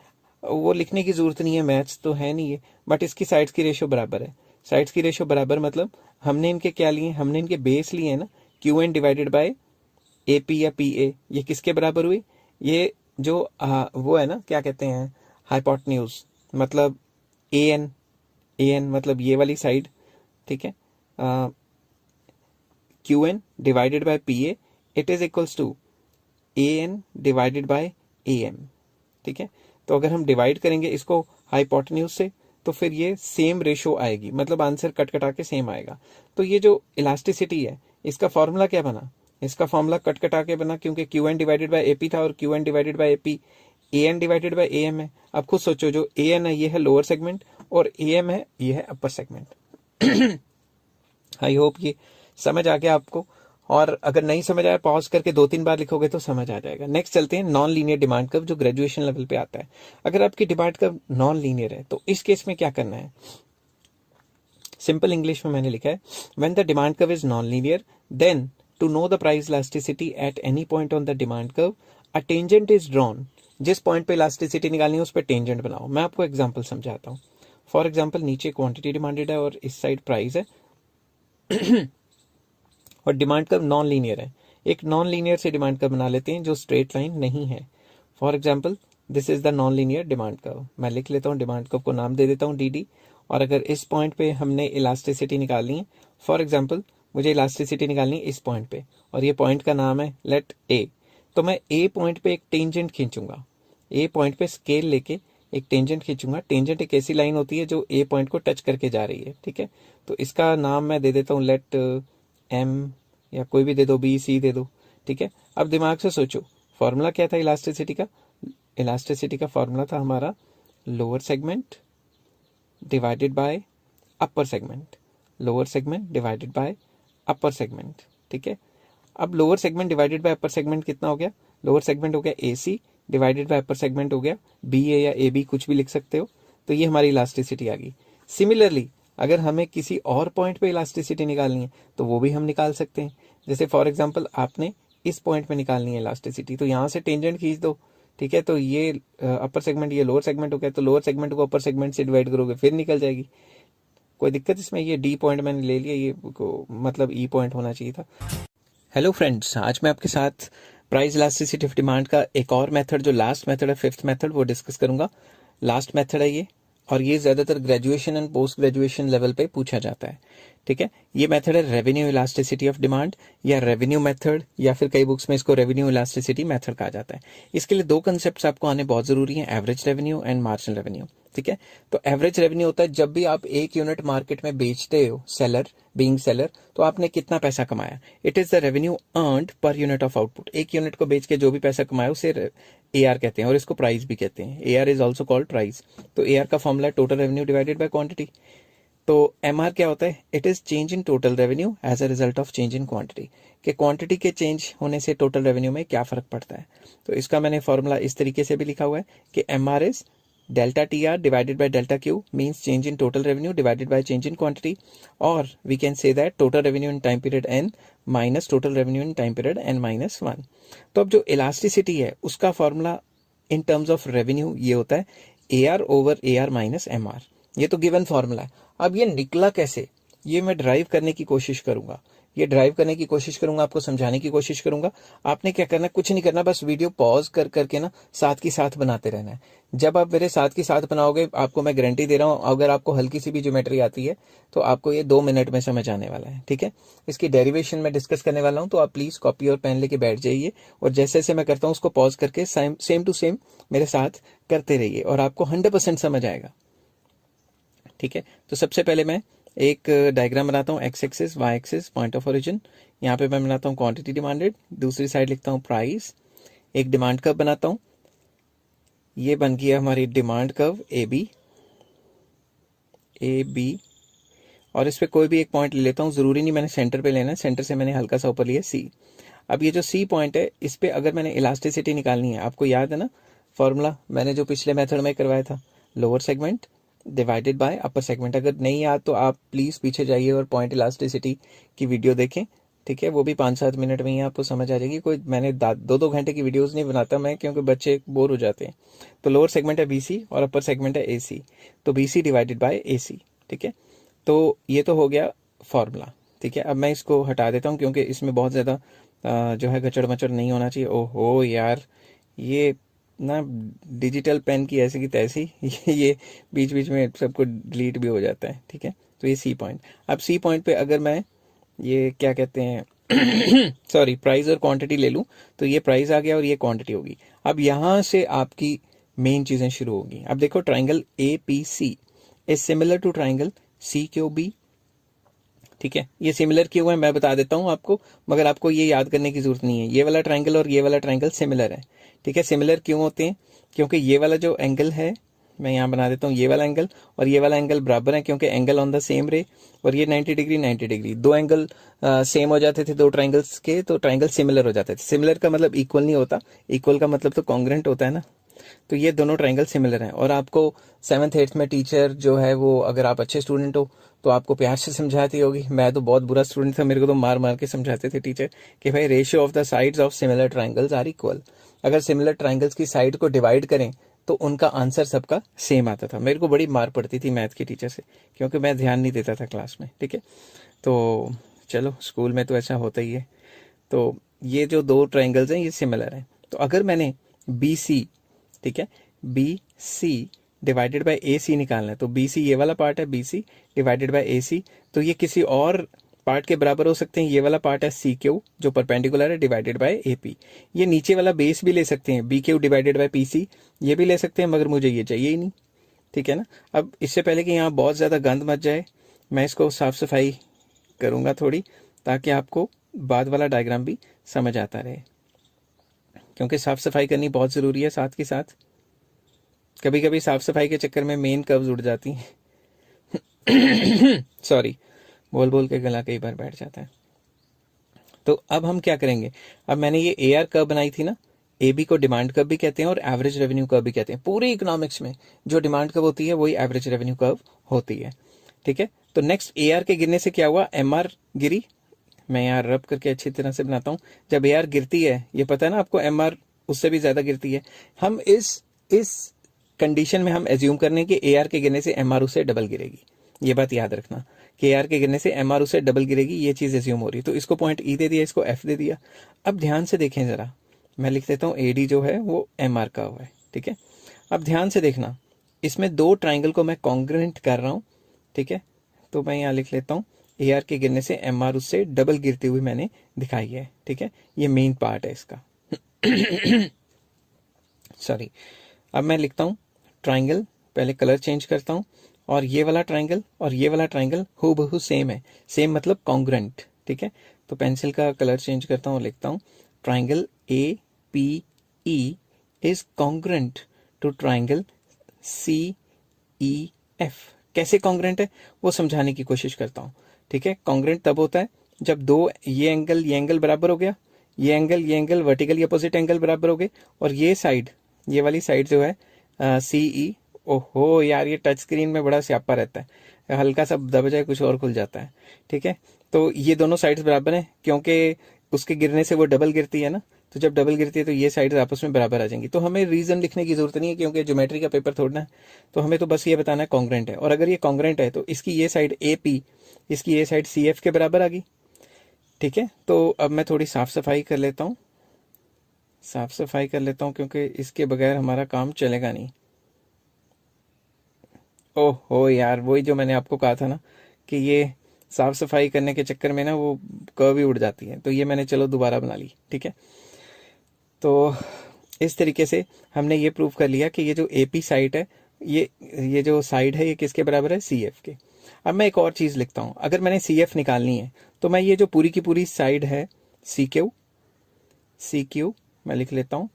वो लिखने की जरूरत नहीं है, मैथ्स तो है नहीं है, बट इसकी साइड्स की रेशियो बराबर है। साइड्स की रेशियो बराबर मतलब हमने इनके क्या लिए, हमने इनके बेस लिए हैं ना, Q N divided by A P या पी ए। ये किसके बराबर हुई, ये जो वो है ना, क्या कहते हैं, हाइपोटेन्यूज, मतलब ए एन, ए एन मतलब ये वाली साइड, ठीक है, Q N divided by P A, it is equals to A N divided by A M, ठीक है। तो अगर हम डिवाइड करेंगे इसको हाइपोटेन्यूज से तो फिर ये सेम रेशो आएगी, मतलब आंसर कट कटा के सेम आएगा। तो ये जो इलास्टिसिटी है इसका फॉर्मूला क्या बना, इसका फॉर्मूला कट कटा के बना, क्योंकि Q N divided by AP था और Q N divided by AP A N divided by A M है। अब खुद सोचो, जो ए एन है ये है लोअर सेगमेंट और ए एम है ये है अपर सेगमेंट। आई होप ये समझ आ गया आपको, और अगर नहीं समझ आया पॉज करके 2-3 बार लिखोगे तो समझ आ जाएगा। नेक्स्ट चलते हैं नॉन लीनियर डिमांड कर्व, जो ग्रेजुएशन लेवल पे आता है। अगर आपकी डिमांड कर्व नॉन लीनियर है तो इस केस में क्या करना है, सिंपल इंग्लिश में मैंने लिखा है, when the demand curve is non linear then to know the price elasticity at any point on the demand curve a tangent is drawn. जिस पॉइंट पे इलास्टिसिटी निकालनी है उस पर टेंजेंट बनाओ। मैं आपको एग्जाम्पल समझाता हूँ। फॉर एग्जाम्पल, नीचे क्वांटिटी डिमांडेड है और इस साइड प्राइस है और डिमांड कर्व नॉन लीनियर है। एक नॉन लीनियर से डिमांड कर्व बना लेते हैं जो स्ट्रेट लाइन नहीं है। For example, this is the non linear demand curve. मैं लिख लेता हूँ, डिमांड कर्व को नाम दे देता हूँ डी डी। और अगर इस पॉइंट पे हमने इलास्टिसिटी निकालनी है, फॉर एग्जाम्पल मुझे इलास्टिसिटी निकालनी है इस पॉइंट पे और ये पॉइंट का नाम है लेट ए, तो मैं ए पॉइंट पे एक टेंजेंट खींचूंगा। ए पॉइंट पे स्केल लेके एक टेंजेंट खींचूंगा। टेंजेंट एक ऐसी लाइन होती है जो ए पॉइंट को टच करके जा रही है, ठीक है। तो इसका नाम मैं दे देता हूँ लेट एम, या कोई भी दे दो, बी सी दे दो, ठीक है। अब दिमाग से सोचो, फॉर्मूला क्या था इलास्टिसिटी का, इलास्टिसिटी का फॉर्मूला था हमारा lower segment divided by upper segment, lower segment divided by upper segment, ठीक है। अब lower segment divided by upper segment कितना हो गया, लोअर सेगमेंट हो गया A C divided by upper segment हो गया बी ए या ए बी, कुछ भी लिख सकते हो। तो ये हमारी इलास्टिसिटी आ गई। सिमिलरली अगर हमें किसी और पॉइंट पे इलास्टिसिटी निकालनी है तो वो भी हम निकाल सकते हैं। जैसे फॉर एग्जांपल आपने इस पॉइंट पे निकालनी है इलास्टिसिटी, तो यहाँ से टेंजेंट खींच दो, ठीक है। तो ये अपर सेगमेंट, ये लोअर सेगमेंट हो गया, तो लोअर सेगमेंट को अपर सेगमेंट से डिवाइड करोगे फिर निकल जाएगी। कोई दिक्कत इसमें, ये डी पॉइंट मैंने ले लिया, ये मतलब ई पॉइंट होना चाहिए था। हेलो फ्रेंड्स, आज मैं आपके साथ प्राइस इलास्टिसिटी ऑफ डिमांड का एक और मेथड, जो लास्ट मेथड है, फिफ्थ मेथड, वो डिस्कस करूंगा। लास्ट मेथड है ये, और ये ज्यादातर graduation and post graduation level पे पूछा जाता है, ठीक है। ये मेथड है रेवेन्यू इलास्टिसिटी ऑफ डिमांड, या रेवेन्यू मेथड, या फिर कई बुक्स में इसको रेवेन्यू इलास्टिसिटी मेथड कहा जाता है। इसके लिए दो कंसेप्ट आपको आने बहुत जरूरी है, average revenue and marginal revenue, ठीक है। तो एवरेज रेवेन्यू होता है जब भी आप एक यूनिट मार्केट में बेचते हो, सेलर बीइंग सेलर, तो आपने कितना पैसा कमाया। It is the revenue earned per unit of output. एक यूनिट को बेच के जो भी पैसा कमाया उसे AR कहते हैं, और इसको प्राइस भी कहते हैं। AR is also called price. तो AR का formula total revenue divided by quantity. तो MR क्या होता है, it is change in total revenue as a result of change in quantity. कि क्वांटिटी के चेंज होने से टोटल रेवेन्यू में क्या फर्क पड़ता है। तो इसका मैंने फॉर्मूला इस तरीके से भी लिखा हुआ है कि MR is delta TR divided by delta Q means change in total revenue divided by change in quantity, or we can say that total revenue in time period n minus total revenue in time period n minus 1। तो अब जो elasticity है उसका formula in terms of revenue ये होता है AR over AR minus MR। ये तो गिवन फॉर्मूला है। अब ये निकला कैसे, ये मैं ड्राइव करने की कोशिश करूंगा, ये ड्राइव करने की कोशिश करूंगा, आपको समझाने की कोशिश करूंगा। आपने क्या करना है, कुछ नहीं करना, बस वीडियो पॉज कर करके ना साथ की साथ बनाते रहना है। जब आप मेरे साथ की साथ बनाओगे, आपको मैं गारंटी दे रहा हूं, अगर आपको हल्की सी भी ज्योमेट्री आती है तो आपको ये 2 मिनट में समझ आने वाला है, ठीक है। इसकी डेरिवेशन में डिस्कस करने वाला हूं, तो आप प्लीज कॉपी और पेन लेके बैठ जाइए, और जैसे जैसे मैं करता हूं उसको पॉज करके सेम टू सेम मेरे साथ करते रहिए, और आपको 100% समझ आएगा, ठीक है। तो सबसे पहले मैं एक डायग्राम बनाता हूँ, X axis, Y axis, point of origin. यहाँ पे मैं बनाता हूँ क्वांटिटी डिमांडेड, दूसरी साइड लिखता हूँ प्राइस, एक डिमांड कर्व बनाता हूँ। ये बन गया हमारी डिमांड कर्व ए बी, और इस पे कोई भी एक पॉइंट ले लेता हूँ, जरूरी नहीं मैंने सेंटर पे लेना है, सेंटर से मैंने हल्का सा ऊपर लिया सी। अब ये जो सी पॉइंट है, इस पे अगर मैंने इलास्टिसिटी निकालनी है, आपको याद है ना फॉर्मूला मैंने जो पिछले मेथड में करवाया था, lower segment divided by upper segment. अगर नहीं याद तो आप प्लीज पीछे जाइए और पॉइंट इलास्टिसिटी की वीडियो देखें, ठीक है। वो भी 5-7 मिनट में ही आपको समझ आ जाएगी। कोई मैंने 2-2 घंटे की वीडियोस नहीं बनाता मैं, क्योंकि बच्चे बोर हो जाते हैं। तो लोअर सेगमेंट है BC और अपर सेगमेंट है AC, तो BC डिवाइडेड बाय AC, ठीक है। तो ये तो हो गया फॉर्मूला, ठीक है। अब मैं इसको हटा देता हूँ क्योंकि इसमें बहुत ज़्यादा जो है गचड़ मचड़ नहीं होना चाहिए। ओहो यार, ये ना डिजिटल पेन की ऐसी की तैसी ये बीच बीच में सबको डिलीट भी हो जाता है, ठीक है। तो ये सी पॉइंट। अब सी पॉइंट पे अगर मैं ये क्या कहते हैं सॉरी प्राइस और क्वांटिटी ले लूँ, तो ये प्राइस आ गया और ये क्वांटिटी होगी। अब यहाँ से आपकी मेन चीज़ें शुरू होगी। अब देखो, triangle A P C is similar to triangle C Q B, ठीक है। ये सिमिलर क्यों है मैं बता देता हूँ आपको, मगर आपको ये याद करने की जरूरत नहीं है। ये वाला ट्राइंगल और ये वाला ट्राइंगल सिमिलर है, ठीक है। सिमिलर क्यों होते हैं? क्योंकि ये वाला जो एंगल है, मैं यहाँ बना देता हूँ, ये वाला एंगल और ये वाला एंगल बराबर है, क्योंकि एंगल ऑन द सेम रे। और ये 90 डिग्री 90 डिग्री, दो एंगल सेम हो जाते थे दो ट्राइंगल्स के, तो ट्राइंगल सिमिलर हो जाते थे। सिमिलर का मतलब इक्वल नहीं होता, इक्वल का मतलब तो कॉन्ग्रेंट होता है ना। तो ये दोनों ट्राइंगल सिमिलर हैं। और आपको 7th 8th में टीचर जो है वो, अगर आप अच्छे स्टूडेंट हो तो आपको प्यार से समझाती होगी। मैं तो बहुत बुरा स्टूडेंट था, मेरे को तो मार मार के समझाते थे टीचर कि भाई ratio of the sides of similar triangles are equal. अगर सिमिलर ट्राइंगल्स की साइड को डिवाइड करें तो उनका आंसर सबका सेम आता था। मेरे को बड़ी मार पड़ती थी मैथ के टीचर से, क्योंकि मैं ध्यान नहीं देता था क्लास में, ठीक है। तो चलो, स्कूल में तो ऐसा होता ही है। तो ये जो दो ट्राइंगल्स हैं ये सिमिलर हैं। तो अगर मैंने बी सी, ठीक है, बी सी डिवाइडेड बाय ए सी निकालना है, तो बी सी ये वाला पार्ट है, बी सी डिवाइडेड बाय ए सी, तो ये किसी और पार्ट के बराबर हो सकते हैं। ये वाला पार्ट है सी क्यू जो परपेंडिकुलर है, डिवाइडेड बाय ए पी। ये नीचे वाला बेस भी ले सकते हैं, B Q divided by P C, ये भी ले सकते हैं, मगर मुझे ये चाहिए ही नहीं, ठीक है ना। अब इससे पहले कि यहाँ बहुत ज़्यादा गंद मच जाए, मैं इसको साफ सफाई करूँगा थोड़ी, ताकि आपको बाद वाला डायग्राम भी समझ आता रहे, क्योंकि साफ सफाई करनी बहुत ज़रूरी है। साथ के साथ कभी कभी साफ सफाई के चक्कर में मेन कर्व्स उड़ जाती हैं सॉरी, बोल बोल के गला कई बार बैठ जाता है। तो अब हम क्या करेंगे, अब मैंने ये ए आर कर्व बनाई थी ना, ए बी को डिमांड कर्व भी कहते हैं और एवरेज रेवेन्यू कर्व भी कहते हैं। पूरे इकोनॉमिक्स में जो डिमांड कर्व होती है वही एवरेज रेवेन्यू कर्व होती है, ठीक है। तो नेक्स्ट ए आर के गिरने से क्या हुआ, एम आर गिरी। मैं यहाँ रब करके अच्छी तरह से बनाता हूँ। जब ए आर गिरती है, ये पता है ना आपको, एम आर उससे भी ज्यादा गिरती है। हम इस कंडीशन में हम एज्यूम करने की ए आर के गिरने से एम आर उससे डबल गिरेगी। ये बात याद रखना कि ए आर के गिरने से एम आर उससे डबल गिरेगी, ये चीज एज्यूम हो रही है। तो इसको पॉइंट ई दे दिया, इसको एफ दे दिया। अब ध्यान से देखें जरा, मैं लिख देता हूँ ए डी जो है वो एम आर का हुआ है, ठीक है। अब ध्यान से देखना, इसमें दो ट्राइंगल को मैं कॉन्ग्रुएंट कर रहा हूँ, ठीक है। तो मैं यहाँ लिख लेता हूँ ए आर के गिरने से एम आर उससे डबल गिरती हुई मैंने दिखाई है, ठीक है। ये मेन पार्ट है इसका सॉरी। अब मैं लिखता हूँ ट्राइंगल, पहले कलर चेंज करता हूँ, और ये वाला ट्राइंगल और ये वाला ट्राइंगल हूबहू सेम है। सेम मतलब कॉन्ग्रुएंट, ठीक है। तो पेंसिल का कलर चेंज करता हूँ, लिखता हूँ triangle A P E is congruent to triangle C E F. कैसे कॉन्ग्रुएंट है वो समझाने की कोशिश करता हूँ, ठीक है। कॉन्ग्रुएंट तब होता है जब दो ये एंगल बराबर हो गया, ये एंगल वर्टिकल अपोजिट एंगल बराबर हो गए, और ये साइड, ये वाली साइड जो है सी ई, ओहो यार ये टच स्क्रीन में बड़ा स्यापा रहता है, हल्का सा दब जाए कुछ और खुल जाता है, ठीक है। तो ये दोनों साइड्स बराबर हैं, क्योंकि उसके गिरने से वो डबल गिरती है ना, तो जब डबल गिरती है तो ये साइड्स आपस में बराबर आ जाएंगी। तो हमें रीजन लिखने की जरूरत नहीं है, क्योंकि ज्योमेट्री का पेपर थोड़ा है, तो हमें तो बस ये बताना है कॉन्ग्रुएंट है। और अगर ये कॉन्ग्रुएंट है तो इसकी ये साइड ए पी, इसकी ये साइड सी एफ के बराबर आ गई, ठीक है। तो अब मैं थोड़ी साफ सफाई कर लेता हूँ, क्योंकि इसके बगैर हमारा काम चलेगा नहीं। ओहो यार, वही जो मैंने आपको कहा था ना कि ये साफ सफाई करने के चक्कर में ना वो कर्व ही उड़ जाती है, तो ये मैंने चलो दोबारा बना ली, ठीक है। तो इस तरीके से हमने ये प्रूव कर लिया कि ये जो एपी साइड है, ये जो साइड है ये किसके बराबर है, सी एफ के। अब मैं एक और चीज लिखता हूं, अगर मैंने सी एफ निकालनी है तो मैं ये जो पूरी की पूरी साइड है सी क्यू मैं लिख लेता हूं,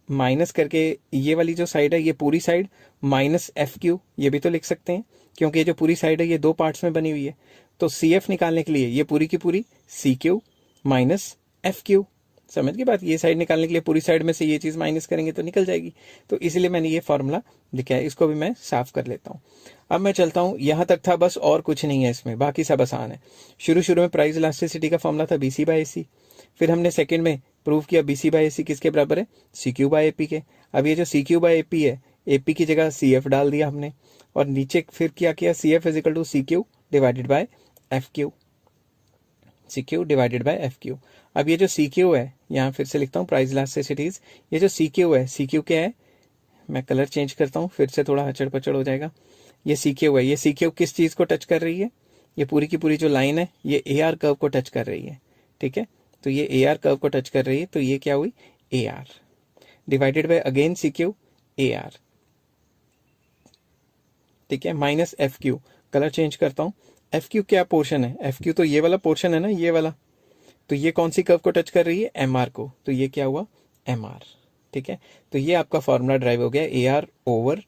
माइनस करके ये वाली जो साइड है ये पूरी साइड माइनस एफ क्यू, ये भी तो लिख सकते हैं, क्योंकि ये जो पूरी साइड है ये दो पार्ट्स में बनी हुई है। तो सी एफ निकालने के लिए ये पूरी की पूरी C Q minus F Q, समझ गए बात। ये साइड निकालने के लिए पूरी साइड में से ये चीज माइनस करेंगे तो निकल जाएगी। तो इसलिए मैंने ये फॉर्मूला लिखा है, इसको भी मैं साफ कर लेता हूँ। अब मैं चलता हूँ, यहां तक था बस, और कुछ नहीं है इसमें, बाकी सब आसान है। शुरू में प्राइस इलास्टिसिटी का फॉर्मूला था बीसी बाय एसी, फिर हमने सेकंड में प्रूव किया बीसी बाय एसी किसके बराबर है, सी क्यू बाय एपी के। अब ये जो सी क्यू बाय एपी है AP की जगह CF डाल दिया हमने, और नीचे फिर क्या किया, CF is equal to CQ divided by FQ, CQ divided by FQ। अब ये जो CQ है, यहाँ फिर से लिखता हूँ प्राइस इलास्टिसिटीज, ये जो CQ है, CQ क्या है, मैं कलर चेंज करता हूँ फिर से, थोड़ा हचड़ पचड़ हो जाएगा। ये CQ है, ये CQ किस चीज़ को टच कर रही है, ये पूरी की पूरी जो लाइन है ये AR कर्व को टच कर रही है, ठीक है। तो ये AR कर्व को टच कर रही है, तो ये क्या हुई, AR divided by again CQ AR, ठीक है, माइनस FQ। कलर चेंज करता हूँ, FQ क्या पोर्शन है, FQ तो ये वाला पोर्शन है ना, ये वाला, तो ये कौन सी कर्व को टच कर रही है, MR को, तो ये क्या हुआ, MR, ठीक है। तो ये आपका फॉर्मूला ड्राइव हो गया AR over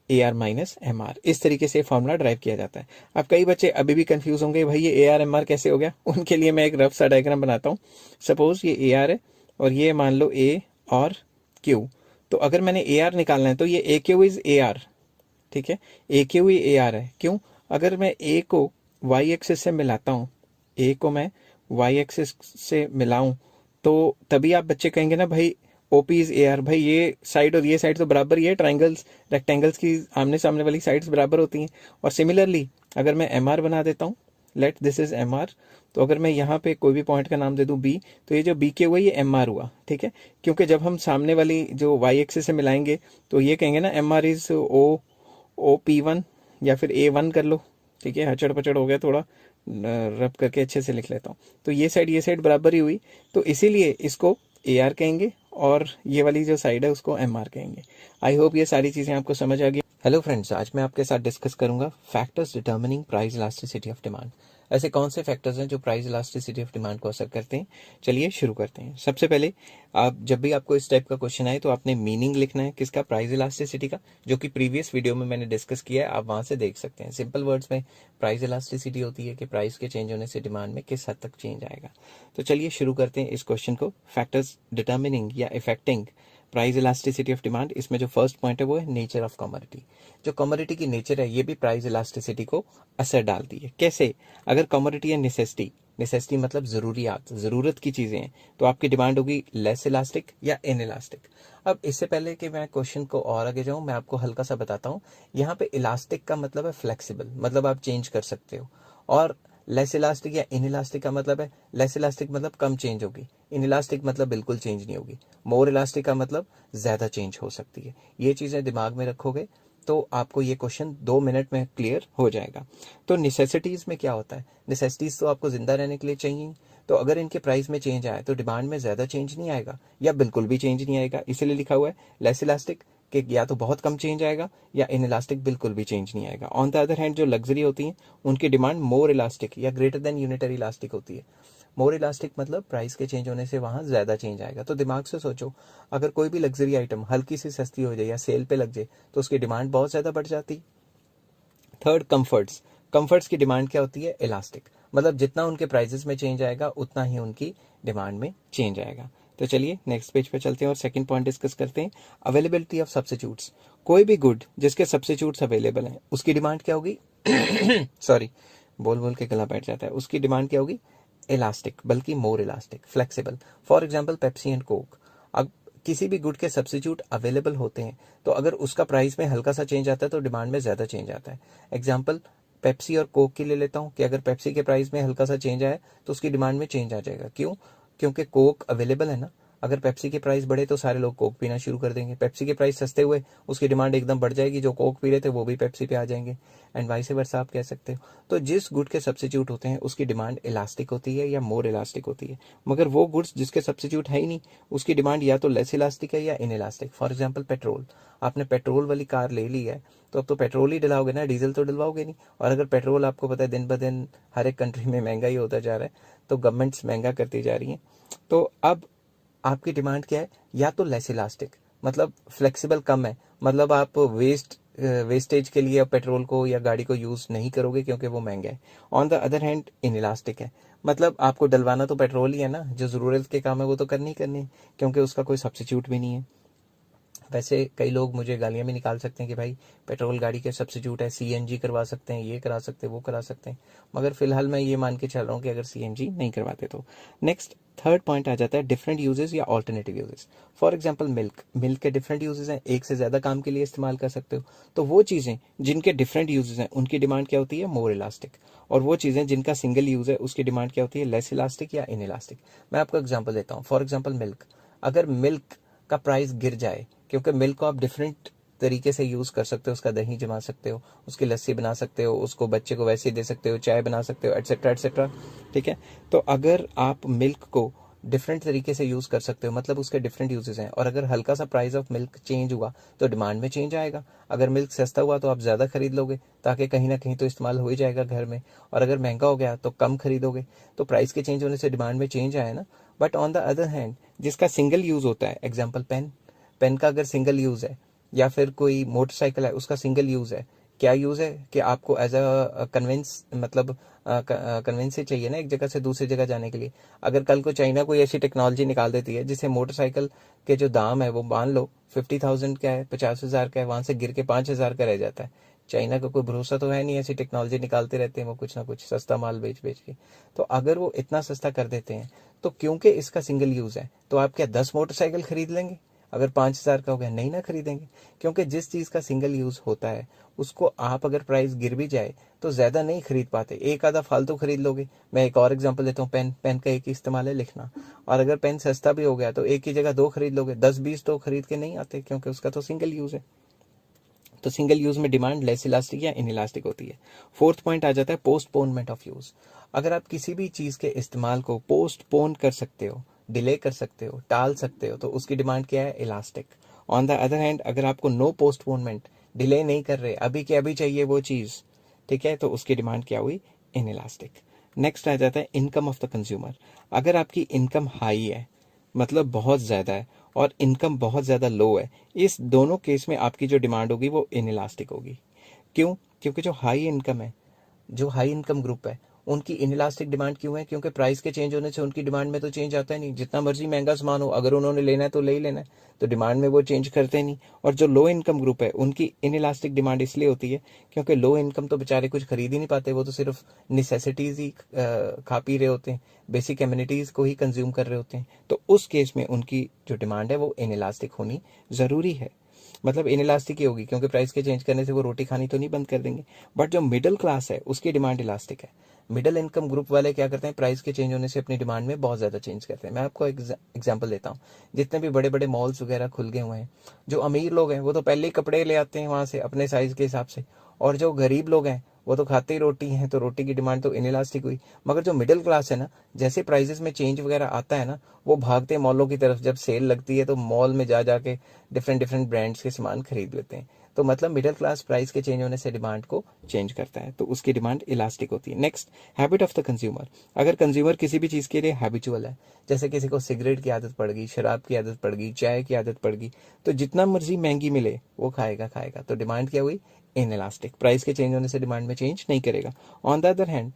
AR minus MR। इस तरीके से फॉर्मूला ड्राइव किया जाता है। अब कई बच्चे अभी भी कंफ्यूज होंगे, भाई ये AR MR कैसे हो गया, उनके लिए मैं एक रफ सा डायग्राम बनाता हूँ। सपोज ये AR है और ये मान लो A और Q, तो अगर मैंने AR निकालना है तो ये AQ इज AR, ठीक है, AQ ही AR है। क्यों, अगर मैं A को Y एक्सिस से मिलाता हूँ, A को मैं Y एक्सिस से मिलाऊं, तो तभी आप बच्चे कहेंगे ना भाई OP इज AR, भाई ये साइड और ये साइड तो बराबर ही है, ट्राइंगल्स रेक्टेंगल्स की आमने सामने वाली साइड्स बराबर होती हैं। और सिमिलरली अगर मैं MR बना देता हूँ, लेट दिस इज MR, तो अगर मैं यहाँ पे कोई भी पॉइंट का नाम दे दूं B, तो ये जो BQ हुआ ये MR हुआ, ठीक है। क्योंकि जब हम सामने वाली जो Y एक्सिस से मिलाएंगे तो ये कहेंगे ना MR इज OP1 या फिर A1 कर लो, ठीक है, हचड़ पचड़ हो गया थोड़ा, रब करके अच्छे से लिख लेता हूँ। तो ये साइड बराबर ही हुई, तो इसीलिए इसको AR कहेंगे और ये वाली जो साइड है उसको MR कहेंगे। आई होप ये सारी चीज़ें आपको समझ आ गई। हेलो फ्रेंड्स, आज मैं आपके साथ डिस्कस करूंगा factors determining price elasticity of demand. ऐसे कौन से फैक्टर्स हैं जो प्राइस इलास्टिसिटी ऑफ डिमांड को असर करते हैं। चलिए शुरू करते हैं। सबसे पहले, आप जब भी आपको इस टाइप का क्वेश्चन आए तो आपने मीनिंग लिखना है किसका, प्राइस इलास्टिसिटी का, जो कि प्रीवियस वीडियो में मैंने डिस्कस किया है, आप वहां से देख सकते हैं। सिंपल वर्ड्स में प्राइस इलास्टिसिटी होती है कि प्राइस के चेंज होने से डिमांड में किस हद तक चेंज आएगा। तो चलिए शुरू करते हैं इस क्वेश्चन को। फैक्टर्स डिटर्मिनिंग या affecting price elasticity of demand, इसमें जो फर्स्ट पॉइंट है वो है नेचर ऑफ कमोडिटी। जो कमोडिटी की नेचर है ये भी प्राइस इलास्टिसिटी को असर डालती है। कैसे, अगर कमोडिटी है नेसेसिटी, नेसेसिटी मतलब जरूरियात, जरूरत की चीजें हैं, तो आपकी डिमांड होगी लेस इलास्टिक या इन इलास्टिक। अब इससे पहले कि मैं क्वेश्चन को और आगे जाऊं, मैं आपको हल्का सा बताता हूं। यहाँ पे इलास्टिक का मतलब है फ्लेक्सिबल, मतलब आप चेंज कर सकते हो, और लेस इलास्टिक या इन इलास्टिक का मतलब है, लेस इलास्टिक मतलब कम चेंज होगी, इन इलास्टिक मतलब बिल्कुल चेंज नहीं होगी, मोर इलास्टिक का मतलब ज्यादा चेंज हो सकती है। ये चीजें दिमाग में रखोगे तो आपको ये क्वेश्चन 2 मिनट में क्लियर हो जाएगा। तो नेसेसिटीज में क्या होता है, नेसेसिटीज तो आपको जिंदा रहने के लिए चाहिए, तो अगर इनके प्राइस में चेंज आए तो डिमांड में ज्यादा चेंज नहीं आएगा या बिल्कुल भी चेंज नहीं आएगा। इसीलिए लिखा हुआ है लेस इलास्टिक, कि या तो बहुत कम चेंज आएगा या इन इलास्टिक बिल्कुल भी चेंज नहीं आएगा। ऑन द अदर हैंड जो लग्जरी होती है उनकी डिमांड मोर इलास्टिक या ग्रेटर देन यूनिटरी इलास्टिक होती है। मोर इलास्टिक मतलब प्राइस के चेंज होने से वहां ज्यादा चेंज आएगा। तो दिमाग से सोचो, अगर कोई भी लग्जरी आइटम हल्की सी सस्ती हो जाए या सेल पे लग जाए तो उसकी डिमांड बहुत ज्यादा बढ़ जाती। Third, comforts. कंफर्ट्स की डिमांड क्या होती है, इलास्टिक, मतलब जितना उनके प्राइसेस में चेंज आएगा उतना ही उनकी डिमांड में चेंज आएगा। तो चलिए नेक्स्ट पेज पे चलते हैं और सेकंड पॉइंट डिस्कस करते हैं, अवेलेबिलिटी ऑफ सब्स्टिट्यूट्स। कोई भी गुड जिसके सब्स्टिट्यूट्स अवेलेबल हैं उसकी डिमांड क्या होगी सॉरी, बोल बोल के गला बैठ जाता है, उसकी डिमांड क्या होगी, इलास्टिक, बल्कि मोर elastic, flexible. For example Pepsi and Coke. अब किसी भी गुड के सब्स्टिट्यूट अवेलेबल होते हैं तो अगर उसका प्राइस में हल्का सा चेंज आता है तो डिमांड में ज्यादा चेंज आता है। एग्जाम्पल पेप्सी और कोक के लिए लेता हूं कि अगर पेप्सी के प्राइस में हल्का सा चेंज आया तो उसकी डिमांड में चेंज आ जाएगा। क्यों, क्योंकि कोक अवेलेबल है ना। अगर पेप्सी के प्राइस बढ़े तो सारे लोग कोक पीना शुरू कर देंगे, पेप्सी के प्राइस सस्ते हुए उसकी डिमांड एकदम बढ़ जाएगी, जो कोक पी रहे थे वो भी पेप्सी पे आ जाएंगे, एंड वाइस वर्सा आप कह सकते हो। तो जिस गुड के सब्स्टिट्यूट होते हैं उसकी डिमांड इलास्टिक होती है या मोर इलास्टिक होती है, मगर वो गुड्स जिसके सब्स्टिट्यूट है ही नहीं उसकी डिमांड या तो लेस इलास्टिक है या in elastic. For example petrol, आपने पेट्रोल वाली कार ले ली है तो अब तो पेट्रोल ही डलाओगे ना, डीजल तो डलवाओगे नहीं। और अगर पेट्रोल आपको पता है दिन ब दिन हर एक कंट्री में महंगा ही होता जा रहा है, तो गवर्नमेंट्स महंगा करती जा रही हैं, तो अब आपकी डिमांड क्या है, या तो लेस इलास्टिक मतलब फ्लेक्सिबल कम है, मतलब आप वेस्टेज के लिए पेट्रोल को या गाड़ी को यूज नहीं करोगे क्योंकि वो महंगा है। On the other hand in elastic है, मतलब आपको डलवाना तो पेट्रोल ही है ना, जो जरूरत के काम है वो तो करनी ही करनी है क्योंकि उसका कोई सब्स्टिट्यूट भी नहीं है। वैसे कई लोग मुझे गालियां भी निकाल सकते हैं कि भाई पेट्रोल गाड़ी के सब्सिट्यूट है, सीएनजी करवा सकते हैं, ये करा सकते हैं, वो करा सकते हैं, मगर फिलहाल मैं ये मान के चल रहा हूँ कि अगर सीएनजी नहीं करवाते तो। नेक्स्ट थर्ड पॉइंट आ जाता है डिफरेंट यूजेस या alternative uses. For example milk के डिफरेंट यूजेस हैं, एक से ज़्यादा काम के लिए इस्तेमाल कर सकते हो। तो वो चीज़ें जिनके डिफरेंट यूजेस हैं उनकी डिमांड क्या होती है, मोर इलास्टिक। और वो चीज़ें जिनका सिंगल यूज़ है उसकी डिमांड क्या होती है, लेस इलास्टिक या इन इलास्टिक। मैं आपको एग्जाम्पल देता हूँ। फॉर एग्जाम्पल मिल्क, अगर मिल्क का प्राइस गिर जाए, क्योंकि मिल्क को आप डिफरेंट तरीके से यूज़ कर सकते हो, उसका दही जमा सकते हो, उसकी लस्सी बना सकते हो, उसको बच्चे को वैसे ही दे सकते हो, चाय बना सकते हो, एटसेट्रा एटसेट्रा। ठीक है, तो अगर आप मिल्क को डिफरेंट तरीके से यूज़ कर सकते हो, मतलब उसके डिफरेंट यूजेस हैं, और अगर हल्का सा प्राइस ऑफ मिल्क चेंज हुआ तो डिमांड में चेंज आएगा। अगर मिल्क सस्ता हुआ तो आप ज़्यादा खरीद लोगे, ताकि कहीं ना कहीं तो इस्तेमाल हो ही जाएगा घर में, और अगर महंगा हो गया तो कम खरीदोगे। तो प्राइस के चेंज होने से डिमांड में चेंज आया ना। But on the other hand, जिसका सिंगल यूज़ होता है, एग्जाम्पल पेन, पेन का अगर सिंगल यूज़ है, या फिर कोई मोटरसाइकिल है उसका सिंगल यूज़ है, क्या यूज़ है कि आपको एज अ कन्वेंस, मतलब कन्वेंस ही चाहिए ना एक जगह से दूसरी जगह जाने के लिए। अगर कल को चाइना कोई ऐसी टेक्नोलॉजी निकाल देती है जिससे मोटरसाइकिल के जो दाम है वो मान लो 50,000 का है, 50,000 का है, वहां से गिर के 5,000 का रह जाता है। चाइना का कोई भरोसा तो है नहीं, ऐसी टेक्नोलॉजी निकालते रहते हैं वो कुछ ना कुछ सस्ता माल बेच बेच के। तो अगर वो इतना सस्ता कर देते हैं, तो क्योंकि इसका सिंगल यूज है, तो आप क्या 10 मोटरसाइकिल खरीद लेंगे? अगर 5,000 का हो गया, नहीं ना खरीदेंगे। क्योंकि जिस चीज का सिंगल यूज होता है उसको आप अगर प्राइस गिर भी जाए तो ज्यादा नहीं खरीद पाते, एक आधा फालतू खरीद लोगे। मैं एक और एग्जांपल देता हूँ, पेन, पेन का एक ही इस्तेमाल है, लिखना। और अगर पेन सस्ता भी हो गया तो एक की जगह दो खरीद लोगे, 10-20 तो खरीद के नहीं आते, क्योंकि उसका तो सिंगल यूज है। तो सिंगल यूज में डिमांड लेस इलास्टिक या इन इलास्टिक होती है। फोर्थ पॉइंट आ जाता है पोस्टपोनमेंट ऑफ यूज। अगर आप किसी भी चीज के इस्तेमाल को पोस्टपोन कर सकते हो, डिले कर सकते हो, टाल सकते हो, तो उसकी डिमांड क्या है, elastic. On the other hand, अगर आपको नो पोस्टपोनमेंट, डिले नहीं कर रहे, अभी के अभी चाहिए वो चीज, ठीक है, तो उसकी डिमांड क्या हुई, इन इलास्टिक। नेक्स्ट आ जाता है इनकम ऑफ द कंज्यूमर। अगर आपकी इनकम हाई है, मतलब बहुत ज़्यादा है, और इनकम बहुत ज़्यादा लो है, इस दोनों केस में आपकी जो डिमांड होगी वो इन इलास्टिक होगी। क्यों? क्योंकि जो हाई इनकम है, जो हाई इनकम ग्रुप है, उनकी इनइलास्टिक डिमांड क्यों है? क्योंकि प्राइस के चेंज होने से उनकी डिमांड में तो चेंज आता है नहीं। जितना मर्जी महंगा सामान हो, अगर उन्होंने लेना है तो ले ही लेना है, तो डिमांड में वो चेंज करते नहीं। और जो लो इनकम ग्रुप है उनकी इनइलास्टिक डिमांड इसलिए होती है क्योंकि लो इनकम तो बेचारे कुछ खरीद ही नहीं पाते, वो तो सिर्फ नेसेसिटीज ही खा पी रहे होते हैं, बेसिक एमिनिटीज को ही कंज्यूम कर रहे होते हैं। तो उस केस में उनकी जो डिमांड है वो इनइलास्टिक होनी जरूरी है। मतलब इनइलास्टिक ही होगी, क्योंकि प्राइस के चेंज करने से वो रोटी खानी तो नहीं बंद कर देंगे। बट जो मिडिल क्लास है उसकी डिमांड इलास्टिक है। मिडिल इनकम ग्रुप वाले क्या करते हैं, प्राइस के चेंज होने से अपनी डिमांड में बहुत ज़्यादा चेंज करते हैं। मैं आपको एग्जांपल देता हूँ। जितने भी बड़े बड़े मॉल्स वगैरह खुल गए हुए हैं, जो अमीर लोग हैं वो तो पहले ही कपड़े ले आते हैं वहाँ से अपने साइज़ के हिसाब से, और जो गरीब लोग हैं वो तो खाते ही रोटी हैं, तो रोटी की डिमांड तो इनइलास्टिक हुई। मगर जो मिडिल क्लास है ना, जैसे प्राइजेस में चेंज वगैरह आता है ना, वो भागते हैं मॉलों की तरफ। जब सेल लगती है तो मॉल में जा जाके डिफरेंट डिफरेंट ब्रांड्स के सामान खरीद लेते हैं। तो मतलब मिडिल क्लास प्राइस के चेंज होने से डिमांड को चेंज करता है, तो उसकी डिमांड इलास्टिक होती है। Next, habit of the consumer. अगर कंज्यूमर किसी भी चीज़ के लिए हैबिचुअल है, जैसे किसी को सिगरेट की आदत पड़ गई, शराब की आदत पड़ गई, चाय की आदत पड़ गई, तो जितना मर्जी महंगी मिले वो खाएगा खाएगा। तो डिमांड क्या हुई, इन इलास्टिक। प्राइस के चेंज होने से डिमांड में चेंज नहीं करेगा। ऑन द अदर हैंड,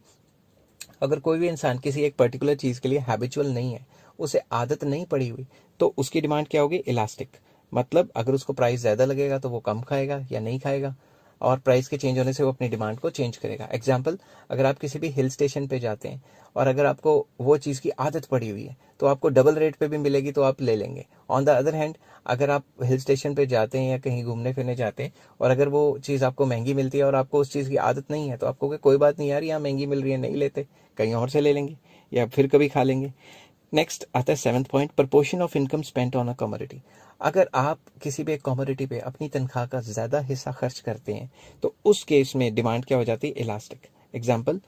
अगर कोई भी इंसान किसी एक पर्टिकुलर चीज़ के लिए हैबिचुअल नहीं है, उसे आदत नहीं पड़ी हुई, तो उसकी डिमांड क्या होगी, इलास्टिक। मतलब अगर उसको प्राइस ज़्यादा लगेगा तो वो कम खाएगा या नहीं खाएगा, और प्राइस के चेंज होने से वो अपनी डिमांड को चेंज करेगा। एग्जाम्पल, अगर आप किसी भी हिल स्टेशन पे जाते हैं और अगर आपको वो चीज़ की आदत पड़ी हुई है तो आपको डबल रेट पे भी मिलेगी तो आप ले लेंगे। ऑन द अदर हैंड, अगर आप हिल स्टेशन पे जाते हैं या कहीं घूमने फिरने जाते हैं और अगर वो चीज़ आपको महंगी मिलती है और आपको उस चीज़ की आदत नहीं है, तो आपको कोई बात नहीं यार, यहाँ महंगी मिल रही है, नहीं लेते, कहीं और से ले लेंगे या फिर कभी खा लेंगे। नेक्स्ट आता है seventh point, proportion of income spent on a commodity. अगर आप किसी भी एक कमोडिटी पे अपनी तनख्वाह का ज़्यादा हिस्सा खर्च करते हैं तो उस केस में डिमांड क्या हो जाती है, इलास्टिक। एग्जाम्पल,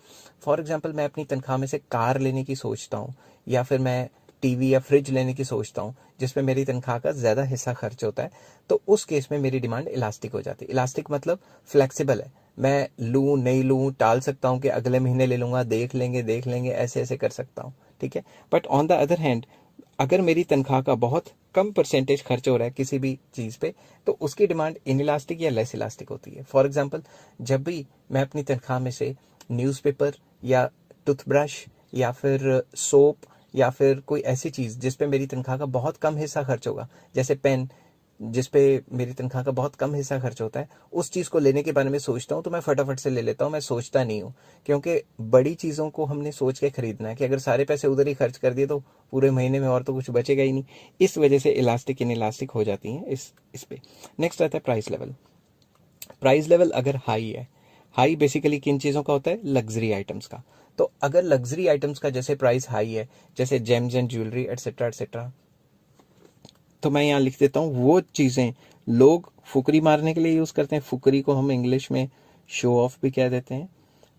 फॉर एग्जाम्पल, मैं अपनी तनख्वाह में से कार लेने की सोचता हूँ, या फिर मैं टीवी या फ्रिज लेने की सोचता हूँ जिसमें मेरी तनख्वाह का ज़्यादा हिस्सा खर्च होता है, तो उस केस में मेरी डिमांड इलास्टिक हो जाती है। इलास्टिक मतलब फ्लेक्सिबल है, मैं लूँ नहीं लूँ, टाल सकता हूँ कि अगले महीने ले लूँगा, देख लेंगे, ऐसे ऐसे कर सकता हूँ, ठीक है। But on the other hand, अगर मेरी तनख्वाह का बहुत कम परसेंटेज खर्च हो रहा है किसी भी चीज़ पे, तो उसकी डिमांड इनइलास्टिक या लेस इलास्टिक होती है। फॉर एग्जांपल, जब भी मैं अपनी तनख्वाह में से न्यूज़पेपर या टूथब्रश या फिर सोप या फिर कोई ऐसी चीज़ जिस पे मेरी तनख्वाह का बहुत कम हिस्सा खर्च होगा, जैसे पेन, जिसपे मेरी तनख्वाह का बहुत कम हिस्सा खर्च होता है, उस चीज़ को लेने के बारे में सोचता हूँ तो मैं फटाफट से ले लेता हूँ, मैं सोचता नहीं हूँ। क्योंकि बड़ी चीज़ों को हमने सोच के खरीदना है कि अगर सारे पैसे उधर ही खर्च कर दिए तो पूरे महीने में और तो कुछ बचेगा ही नहीं। इस वजह से इलास्टिक इन इलास्टिक हो जाती हैं इस पे। नेक्स्ट आता है प्राइस लेवल। प्राइस लेवल अगर हाई है, हाई बेसिकली किन चीज़ों का होता है, लग्जरी आइटम्स का। तो अगर लग्जरी आइटम्स का जैसे प्राइस हाई है, जैसे James and jewellery etcetera etcetera, तो मैं यहाँ लिख देता हूँ वो चीज़ें लोग फुकरी मारने के लिए यूज़ करते हैं। फुकरी को हम इंग्लिश में शो ऑफ भी कह देते हैं।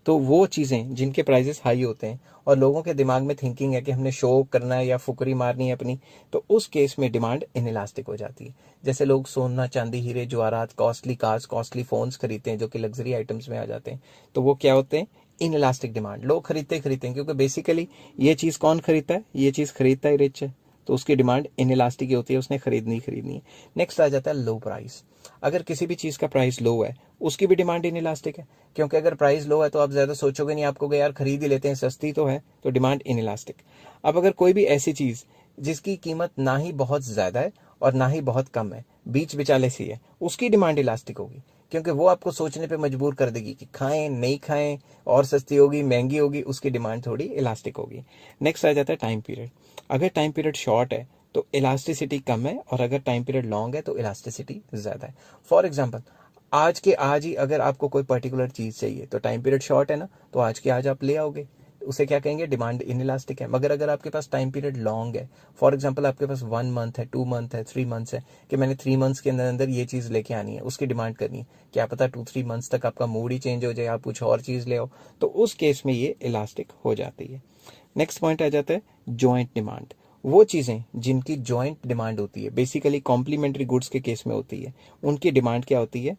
तो वो चीज़ें जिनके प्राइजेस हाई होते हैं और लोगों के दिमाग में थिंकिंग है कि हमने शो करना है या फुकरी मारनी है अपनी, तो उस केस में डिमांड इनइलास्टिक हो जाती है। जैसे लोग सोना चांदी हीरे जवाहरात, कॉस्टली कार्स, कॉस्टली फोन्स खरीदते हैं जो कि लग्जरी आइटम्स में आ जाते हैं, तो वो क्या होते हैं, इनइलास्टिक डिमांड। लोग खरीदते हैं क्योंकि बेसिकली ये चीज़ कौन खरीदता है, ये चीज़ खरीदता है रिच है, तो उसकी डिमांड इनइलास्टिक ही होती है, उसने खरीदनी है। नेक्स्ट आ जाता है लो प्राइस। अगर किसी भी चीज़ का प्राइस लो है, उसकी भी डिमांड इनइलास्टिक है, क्योंकि अगर प्राइस लो है तो आप ज़्यादा सोचोगे नहीं, आपको यार खरीद ही लेते हैं, सस्ती तो है, तो डिमांड इनइलास्टिक। अब अगर कोई भी ऐसी चीज़ जिसकी कीमत ना ही बहुत ज़्यादा है और ना ही बहुत कम है, बीच बिचाले सी है, उसकी डिमांड इलास्टिक होगी, क्योंकि वो आपको सोचने पे मजबूर कर देगी कि खाएं नहीं खाएं, और सस्ती होगी महंगी होगी, उसकी डिमांड थोड़ी इलास्टिक होगी। नेक्स्ट आ जाता है टाइम पीरियड। अगर टाइम पीरियड शॉर्ट है तो इलास्टिसिटी कम है, और अगर टाइम पीरियड लॉन्ग है तो इलास्टिसिटी ज़्यादा है। फॉर एग्जाम्पल, आज के आज ही अगर आपको कोई पर्टिकुलर चीज़ चाहिए तो टाइम पीरियड शॉर्ट है ना, तो आज के आज आप ले आओगे, उसे क्या कहेंगे, डिमांड इनइलास्टिक है। मगर अगर आपके पास टाइम पीरियड लॉन्ग है, फॉर एग्जांपल आपके पास 1 मंथ है, 2 मंथ है, 3 मंथ्स है, कि मैंने 3 मंथ्स के अंदर अंदर ये चीज़ लेके आनी है, उसकी डिमांड करनी है, क्या पता 2-3 मंथ्स तक आपका मूड ही चेंज हो जाए, आप कुछ और चीज़ ले आओ, तो उस केस में ये इलास्टिक हो जाती है। नेक्स्ट पॉइंट आ जाता है जॉइंट डिमांड। वो चीज़ें जिनकी जॉइंट डिमांड होती है, बेसिकली कॉम्प्लीमेंट्री गुड्स के केस में होती है, उनकी डिमांड क्या होती है,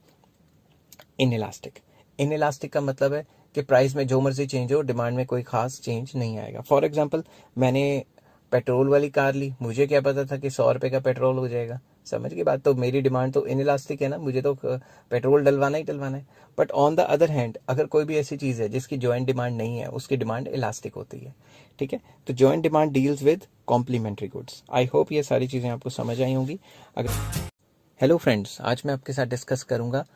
इनइलास्टिक। इनइलास्टिक का मतलब है कि प्राइस में जो मर्जी चेंज हो, डिमांड में कोई खास चेंज नहीं आएगा। फॉर एग्जांपल, मैंने पेट्रोल वाली कार ली, मुझे क्या पता था कि 100 रुपये का पेट्रोल हो जाएगा, समझ की बात, तो मेरी डिमांड तो इनइलास्टिक है ना, मुझे तो पेट्रोल डलवाना ही डलवाना है। But on the other hand, अगर कोई भी ऐसी चीज़ है जिसकी जॉइंट डिमांड नहीं है, उसकी डिमांड इलास्टिक होती है। ठीक है, तो joint demand deals with complementary goods. I hope ये सारी चीज़ें आपको समझ आई होंगी। अगर हेलो फ्रेंड्स, आज मैं आपके साथ डिस्कस करूंगा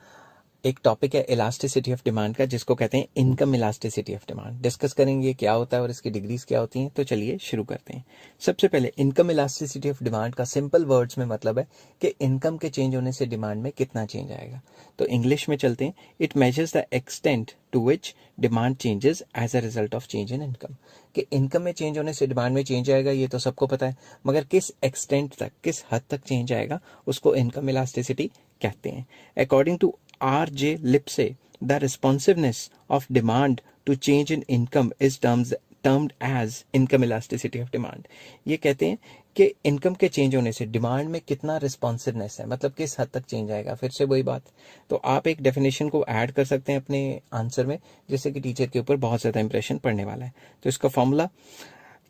एक टॉपिक है इलास्टिसिटी ऑफ डिमांड का, जिसको कहते हैं income elasticity of demand. Discuss करेंगे क्या होता है और इसकी डिग्रीज क्या होती हैं। तो चलिए शुरू करते हैं। सबसे पहले इनकम इलास्टिसिटी ऑफ डिमांड का सिंपल वर्ड्स में मतलब है कि इनकम के चेंज होने से डिमांड में कितना चेंज आएगा। तो इंग्लिश में चलते हैं। It measures the extent to which demand changes as a result of change in income. कि इनकम में चेंज होने से डिमांड में चेंज आएगा, ये तो सबको पता है, मगर किस एक्सटेंट तक, किस हद तक चेंज आएगा, उसको इनकम इलास्टिसिटी कहते हैं। According to R.J. Lipsey, the responsiveness of demand to change in income is termed as income elasticity of demand। ये कहते हैं कि इनकम के चेंज होने से डिमांड में कितना रिस्पॉन्सिवनेस है, मतलब किस हद तक चेंज आएगा। फिर से वही बात, तो आप एक डेफिनेशन को ऐड कर सकते हैं अपने आंसर में, जिससे कि टीचर के ऊपर बहुत ज़्यादा इंप्रेशन पड़ने वाला है। तो इसका फॉर्मूला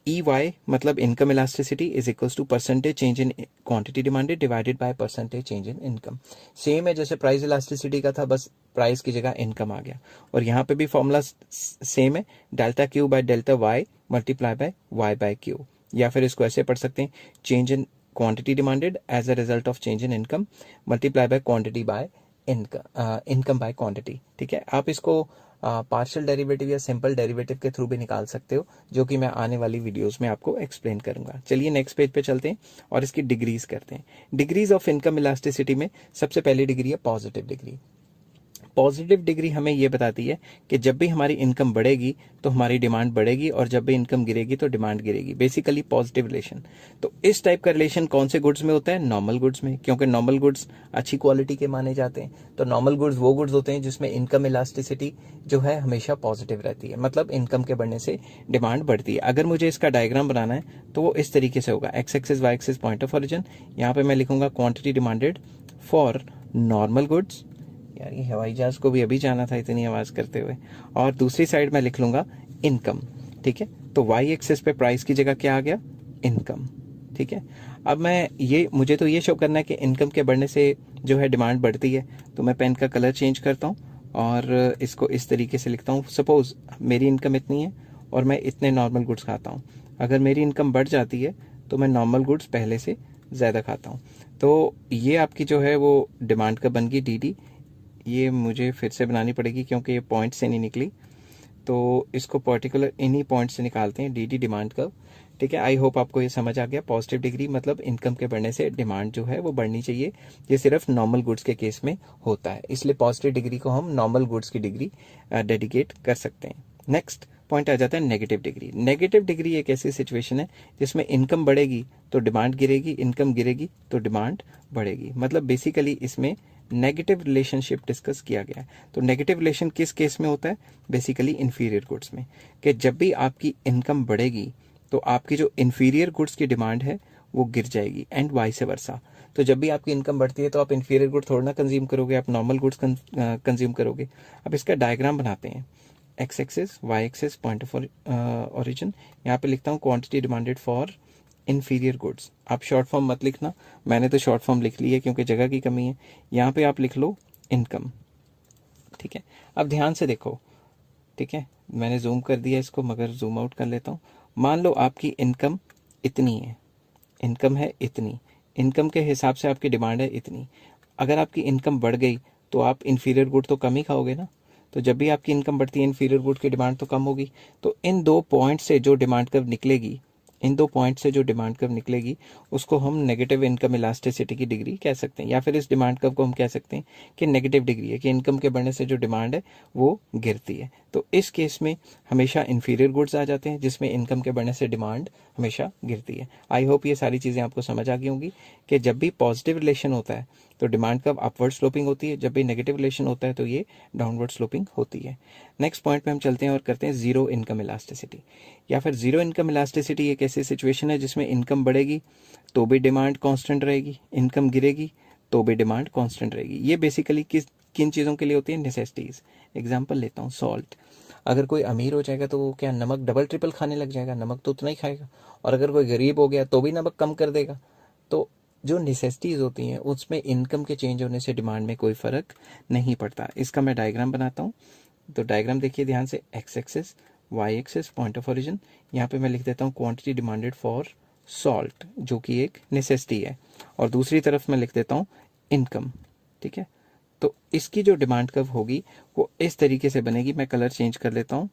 EY मतलब income elasticity is equals to percentage change in quantity demanded divided by percentage change in income. Same है जैसे प्राइस इलास्टिसिटी का था, बस प्राइस की जगह इनकम आ गया। और यहाँ पे भी फॉर्मूला सेम है, delta Q by delta Y multiply by Y by Q. या फिर इसको ऐसे पढ़ सकते हैं, change in quantity demanded as a result of change in income multiply by quantity by income by quantity. ठीक है, आप इसको पार्शियल डेरिवेटिव या सिंपल डेरिवेटिव के थ्रू भी निकाल सकते हो, जो कि मैं आने वाली वीडियोस में आपको एक्सप्लेन करूंगा। चलिए नेक्स्ट पेज पे चलते हैं और इसकी डिग्रीज करते हैं। डिग्रीज ऑफ इनकम इलास्टिसिटी में सबसे पहली डिग्री है पॉजिटिव डिग्री। पॉजिटिव डिग्री हमें ये बताती है कि जब भी हमारी इनकम बढ़ेगी तो हमारी डिमांड बढ़ेगी, और जब भी इनकम गिरेगी तो डिमांड गिरेगी। Basically positive relation. तो इस टाइप का रिलेशन कौन से गुड्स में होता है, नॉर्मल गुड्स में, क्योंकि नॉर्मल गुड्स अच्छी क्वालिटी के माने जाते हैं। तो नॉर्मल गुड्स वो गुड्स होते हैं जिसमें इनकम इलास्टिसिटी जो है हमेशा पॉजिटिव रहती है, मतलब इनकम के बढ़ने से डिमांड बढ़ती है। अगर मुझे इसका डायग्राम बनाना है तो वो इस तरीके से होगा, X axis Y axis point of origin. यहाँ पे मैं लिखूंगा quantity demanded for normal goods. यार ये हवाई जहाज को भी अभी जाना था इतनी आवाज़ करते हुए। और दूसरी साइड में लिख लूँगा इनकम। ठीक है, तो वाई एक्सिस पे प्राइस की जगह क्या आ गया, इनकम। ठीक है, अब मुझे तो ये शो करना है कि इनकम के बढ़ने से जो है डिमांड बढ़ती है। तो मैं पेन का कलर चेंज करता हूँ और इसको इस तरीके से लिखता हूँ। सपोज मेरी इनकम इतनी है और मैं इतने नॉर्मल गुड्स खाता हूँ। अगर मेरी इनकम बढ़ जाती है तो मैं नॉर्मल गुड्स पहले से ज़्यादा खाता हूँ। तो ये आपकी जो है वो डिमांड कर्व बन गई डी, ये मुझे फिर से बनानी पड़ेगी क्योंकि ये पॉइंट से नहीं निकली, तो इसको पर्टिकुलर इन्हीं पॉइंट से निकालते हैं, डी डिमांड कर्व। ठीक है, आई होप आपको ये समझ आ गया। पॉजिटिव डिग्री मतलब इनकम के बढ़ने से डिमांड जो है वो बढ़नी चाहिए। ये सिर्फ नॉर्मल गुड्स के केस में होता है, इसलिए पॉजिटिव डिग्री को हम नॉर्मल गुड्स की डिग्री डेडिकेट कर सकते हैं। नेक्स्ट पॉइंट आ जाता है नेगेटिव डिग्री। नेगेटिव डिग्री एक ऐसी सिचुएशन है जिसमें इनकम बढ़ेगी तो डिमांड गिरेगी, इनकम गिरेगी तो डिमांड बढ़ेगी। मतलब बेसिकली इसमें नेगेटिव रिलेशनशिप डिस्कस किया गया है। तो नेगेटिव रिलेशन किस केस में होता है? बेसिकली इंफीरियर गुड्स में, कि जब भी आपकी इनकम बढ़ेगी तो आपकी जो इंफीरियर गुड्स की डिमांड है वो गिर जाएगी, एंड वाइस वर्सा। तो जब भी आपकी इनकम बढ़ती है तो आप इंफीरियर गुड थोड़ा ना कंज्यूम करोगे, आप नॉर्मल गुड्स कंज्यूम करोगे। अब इसका डायग्राम बनाते हैं। X axis, Y axis, point of origin. यहाँ पे लिखता हूँ quantity demanded for inferior goods. आप शॉर्ट फॉर्म मत लिखना, मैंने तो शॉर्ट फॉर्म लिख ली है क्योंकि जगह की कमी है। यहाँ पे आप लिख लो इनकम। ठीक है, अब ध्यान से देखो। ठीक है, मैंने जूम कर दिया इसको, मगर जूम आउट कर लेता हूँ। मान लो आपकी इनकम इतनी है, इनकम है इतनी, इनकम के हिसाब से आपकी डिमांड है इतनी। अगर आपकी इनकम बढ़ गई तो आप इन्फीरियर गुड तो कम ही खाओगे ना। तो जब भी आपकी इनकम बढ़ती है इन्फीरियर गुड की डिमांड तो कम होगी। तो इन दो पॉइंट से जो डिमांड कर्व निकलेगी, इन दो पॉइंट से जो डिमांड कर्व निकलेगी उसको हम नेगेटिव इनकम इलास्टिसिटी की डिग्री कह सकते हैं, या फिर इस डिमांड कर्व को हम कह सकते हैं कि नेगेटिव डिग्री है, कि इनकम के बढ़ने से जो डिमांड है वो गिरती है। तो इस केस में हमेशा इंफीरियर गुड्स आ जाते हैं जिसमें इनकम के बढ़ने से डिमांड हमेशा गिरती है। आई होप ये सारी चीज़ें आपको समझ आ गई होंगी कि जब भी पॉजिटिव रिलेशन होता है तो डिमांड कर्व अपवर्ड स्लोपिंग होती है, जब भी नेगेटिव रिलेशन होता है तो ये डाउनवर्ड स्लोपिंग होती है। नेक्स्ट पॉइंट पे हम चलते हैं और करते हैं जीरो इनकम इलास्टिसिटी, या फिर जीरो इनकम इलास्टिसिटी एक ऐसी सिचुएशन है जिसमें इनकम बढ़ेगी तो भी डिमांड कांस्टेंट रहेगी, इनकम गिरेगी तो भी डिमांड कांस्टेंट रहेगी। ये बेसिकली किन चीज़ों के लिए होती है? नेसेसिटीज। एग्जाम्पल लेता हूँ, सॉल्ट। अगर कोई अमीर हो जाएगा तो वो क्या नमक डबल ट्रिपल खाने लग जाएगा? नमक तो उतना ही खाएगा। और अगर कोई गरीब हो गया तो भी नमक कम कर देगा। तो जो नेसेसिटीज होती हैं उसमें इनकम के चेंज होने से डिमांड में कोई फर्क नहीं पड़ता। इसका मैं डायग्राम बनाता हूँ। तो डायग्राम देखिए ध्यान से, X axis, Y axis, point of origin. यहाँ पे मैं लिख देता हूँ क्वांटिटी डिमांडेड फॉर सॉल्ट, जो कि एक नेसेसिटी है, और दूसरी तरफ मैं लिख देता हूँ इनकम। ठीक है, तो इसकी जो डिमांड कर्व होगी वो इस तरीके से बनेगी। मैं कलर चेंज कर लेता हूँ।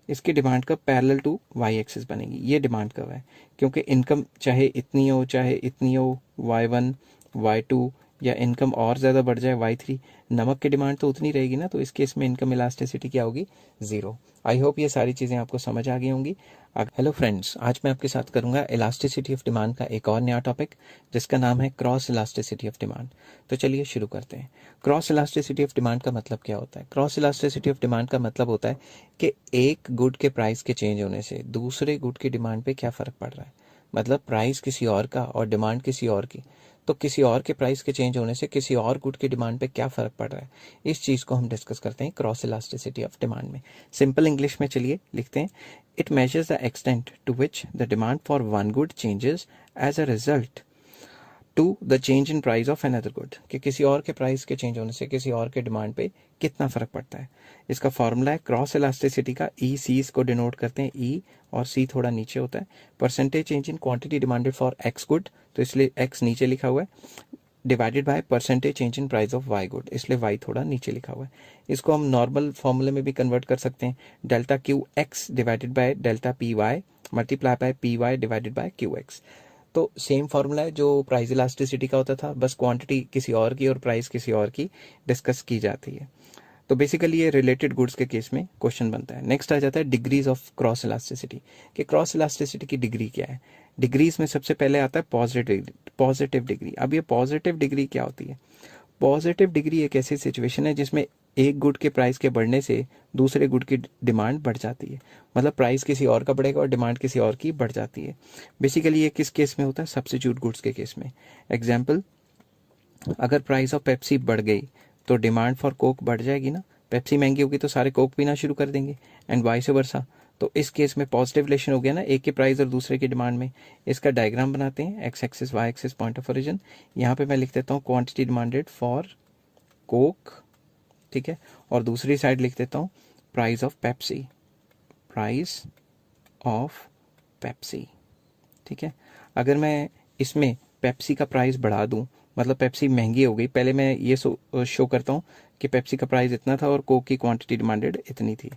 इसकी demand curve parallel to Y axis बनेगी। ये डिमांड कर्व है, क्योंकि इनकम चाहे इतनी हो चाहे इतनी हो, y1 y2, या इनकम और ज़्यादा बढ़ जाए y3, नमक की डिमांड तो उतनी रहेगी ना। तो इस केस में इनकम इलास्टिसिटी क्या होगी? ज़ीरो। आई होप ये सारी चीज़ें आपको समझ आ गई होंगी। हेलो फ्रेंड्स, आज मैं आपके साथ करूंगा इलास्टिसिटी ऑफ डिमांड का एक और नया टॉपिक, जिसका नाम है क्रॉस इलास्टिसिटी ऑफ डिमांड। तो चलिए शुरू करते हैं। क्रॉस इलास्टिसिटी ऑफ डिमांड का मतलब क्या होता है? क्रॉस इलास्टिसिटी ऑफ डिमांड का मतलब होता है कि एक गुड के प्राइस के चेंज होने से दूसरे गुड की डिमांड पे क्या फ़र्क पड़ रहा है। मतलब प्राइस किसी और का और डिमांड किसी और की, तो किसी और के प्राइस के चेंज होने से किसी और गुड की डिमांड पे क्या फ़र्क पड़ रहा है, इस चीज़ को हम डिस्कस करते हैं क्रॉस इलास्टिसिटी ऑफ डिमांड में। सिंपल इंग्लिश में चलिए लिखते हैं, it measures the extent to which the demand for one good changes as a result to the change in price of another good, कि किसी और के प्राइस के चेंज होने से किसी और के डिमांड पे कितना फ़र्क पड़ता है। इसका फॉर्मूला है क्रॉस इलास्टिसिटी का, ई सी को डिनोट करते हैं, ई और सी थोड़ा नीचे होता है। Percentage change in quantity demanded for X good, तो इसलिए एक्स नीचे लिखा हुआ है, divided by percentage change in price of Y good, इसलिए वाई थोड़ा नीचे लिखा हुआ है। इसको हम नॉर्मल फॉर्मूले में भी कन्वर्ट कर सकते हैं, delta Q X divided by delta P Y multiply by P Y divided by Q X. तो सेम फार्मूला है जो प्राइस इलास्टिसिटी का होता था, बस क्वांटिटी किसी और की और प्राइस किसी और की डिस्कस की जाती है। तो बेसिकली ये रिलेटेड गुड्स के केस में क्वेश्चन बनता है। नेक्स्ट आ जाता है डिग्रीज ऑफ क्रॉस इलास्टिसिटी, कि क्रॉस इलास्टिसिटी की डिग्री क्या है। डिग्रीज में सबसे पहले आता है पॉजिटिव डिग्री। अब ये पॉजिटिव डिग्री क्या होती है? पॉजिटिव डिग्री एक ऐसी सिचुएशन है जिसमें एक गुड के प्राइस के बढ़ने से दूसरे गुड की डिमांड बढ़ जाती है। मतलब प्राइस किसी और का बढ़ेगा और डिमांड किसी और की बढ़ जाती है। बेसिकली ये किस केस में होता है? सब्स्टिट्यूट गुड्स के केस में। एग्जाम्पल, अगर प्राइस ऑफ पेप्सी बढ़ गई तो डिमांड फॉर कोक बढ़ जाएगी ना। पेप्सी महंगी होगी तो सारे कोक पीना शुरू कर देंगे, एंड वाइस वर्सा। तो इस केस में पॉजिटिव रिलेशन हो गया ना, एक के प्राइस और दूसरे की डिमांड में। इसका डायग्राम बनाते हैं, X axis Y axis, point of origin. यहाँ पे मैं लिख देता हूँ क्वांटिटी डिमांडेड फॉर कोक, ठीक है, और दूसरी साइड लिख देता हूँ price of Pepsi, price of Pepsi. ठीक है, अगर मैं इसमें पेप्सी का प्राइस बढ़ा दूं, मतलब पेप्सी महंगी हो गई, पहले मैं ये शो करता हूँ कि पेप्सी का प्राइस इतना था और कोक की क्वांटिटी डिमांडेड इतनी थी।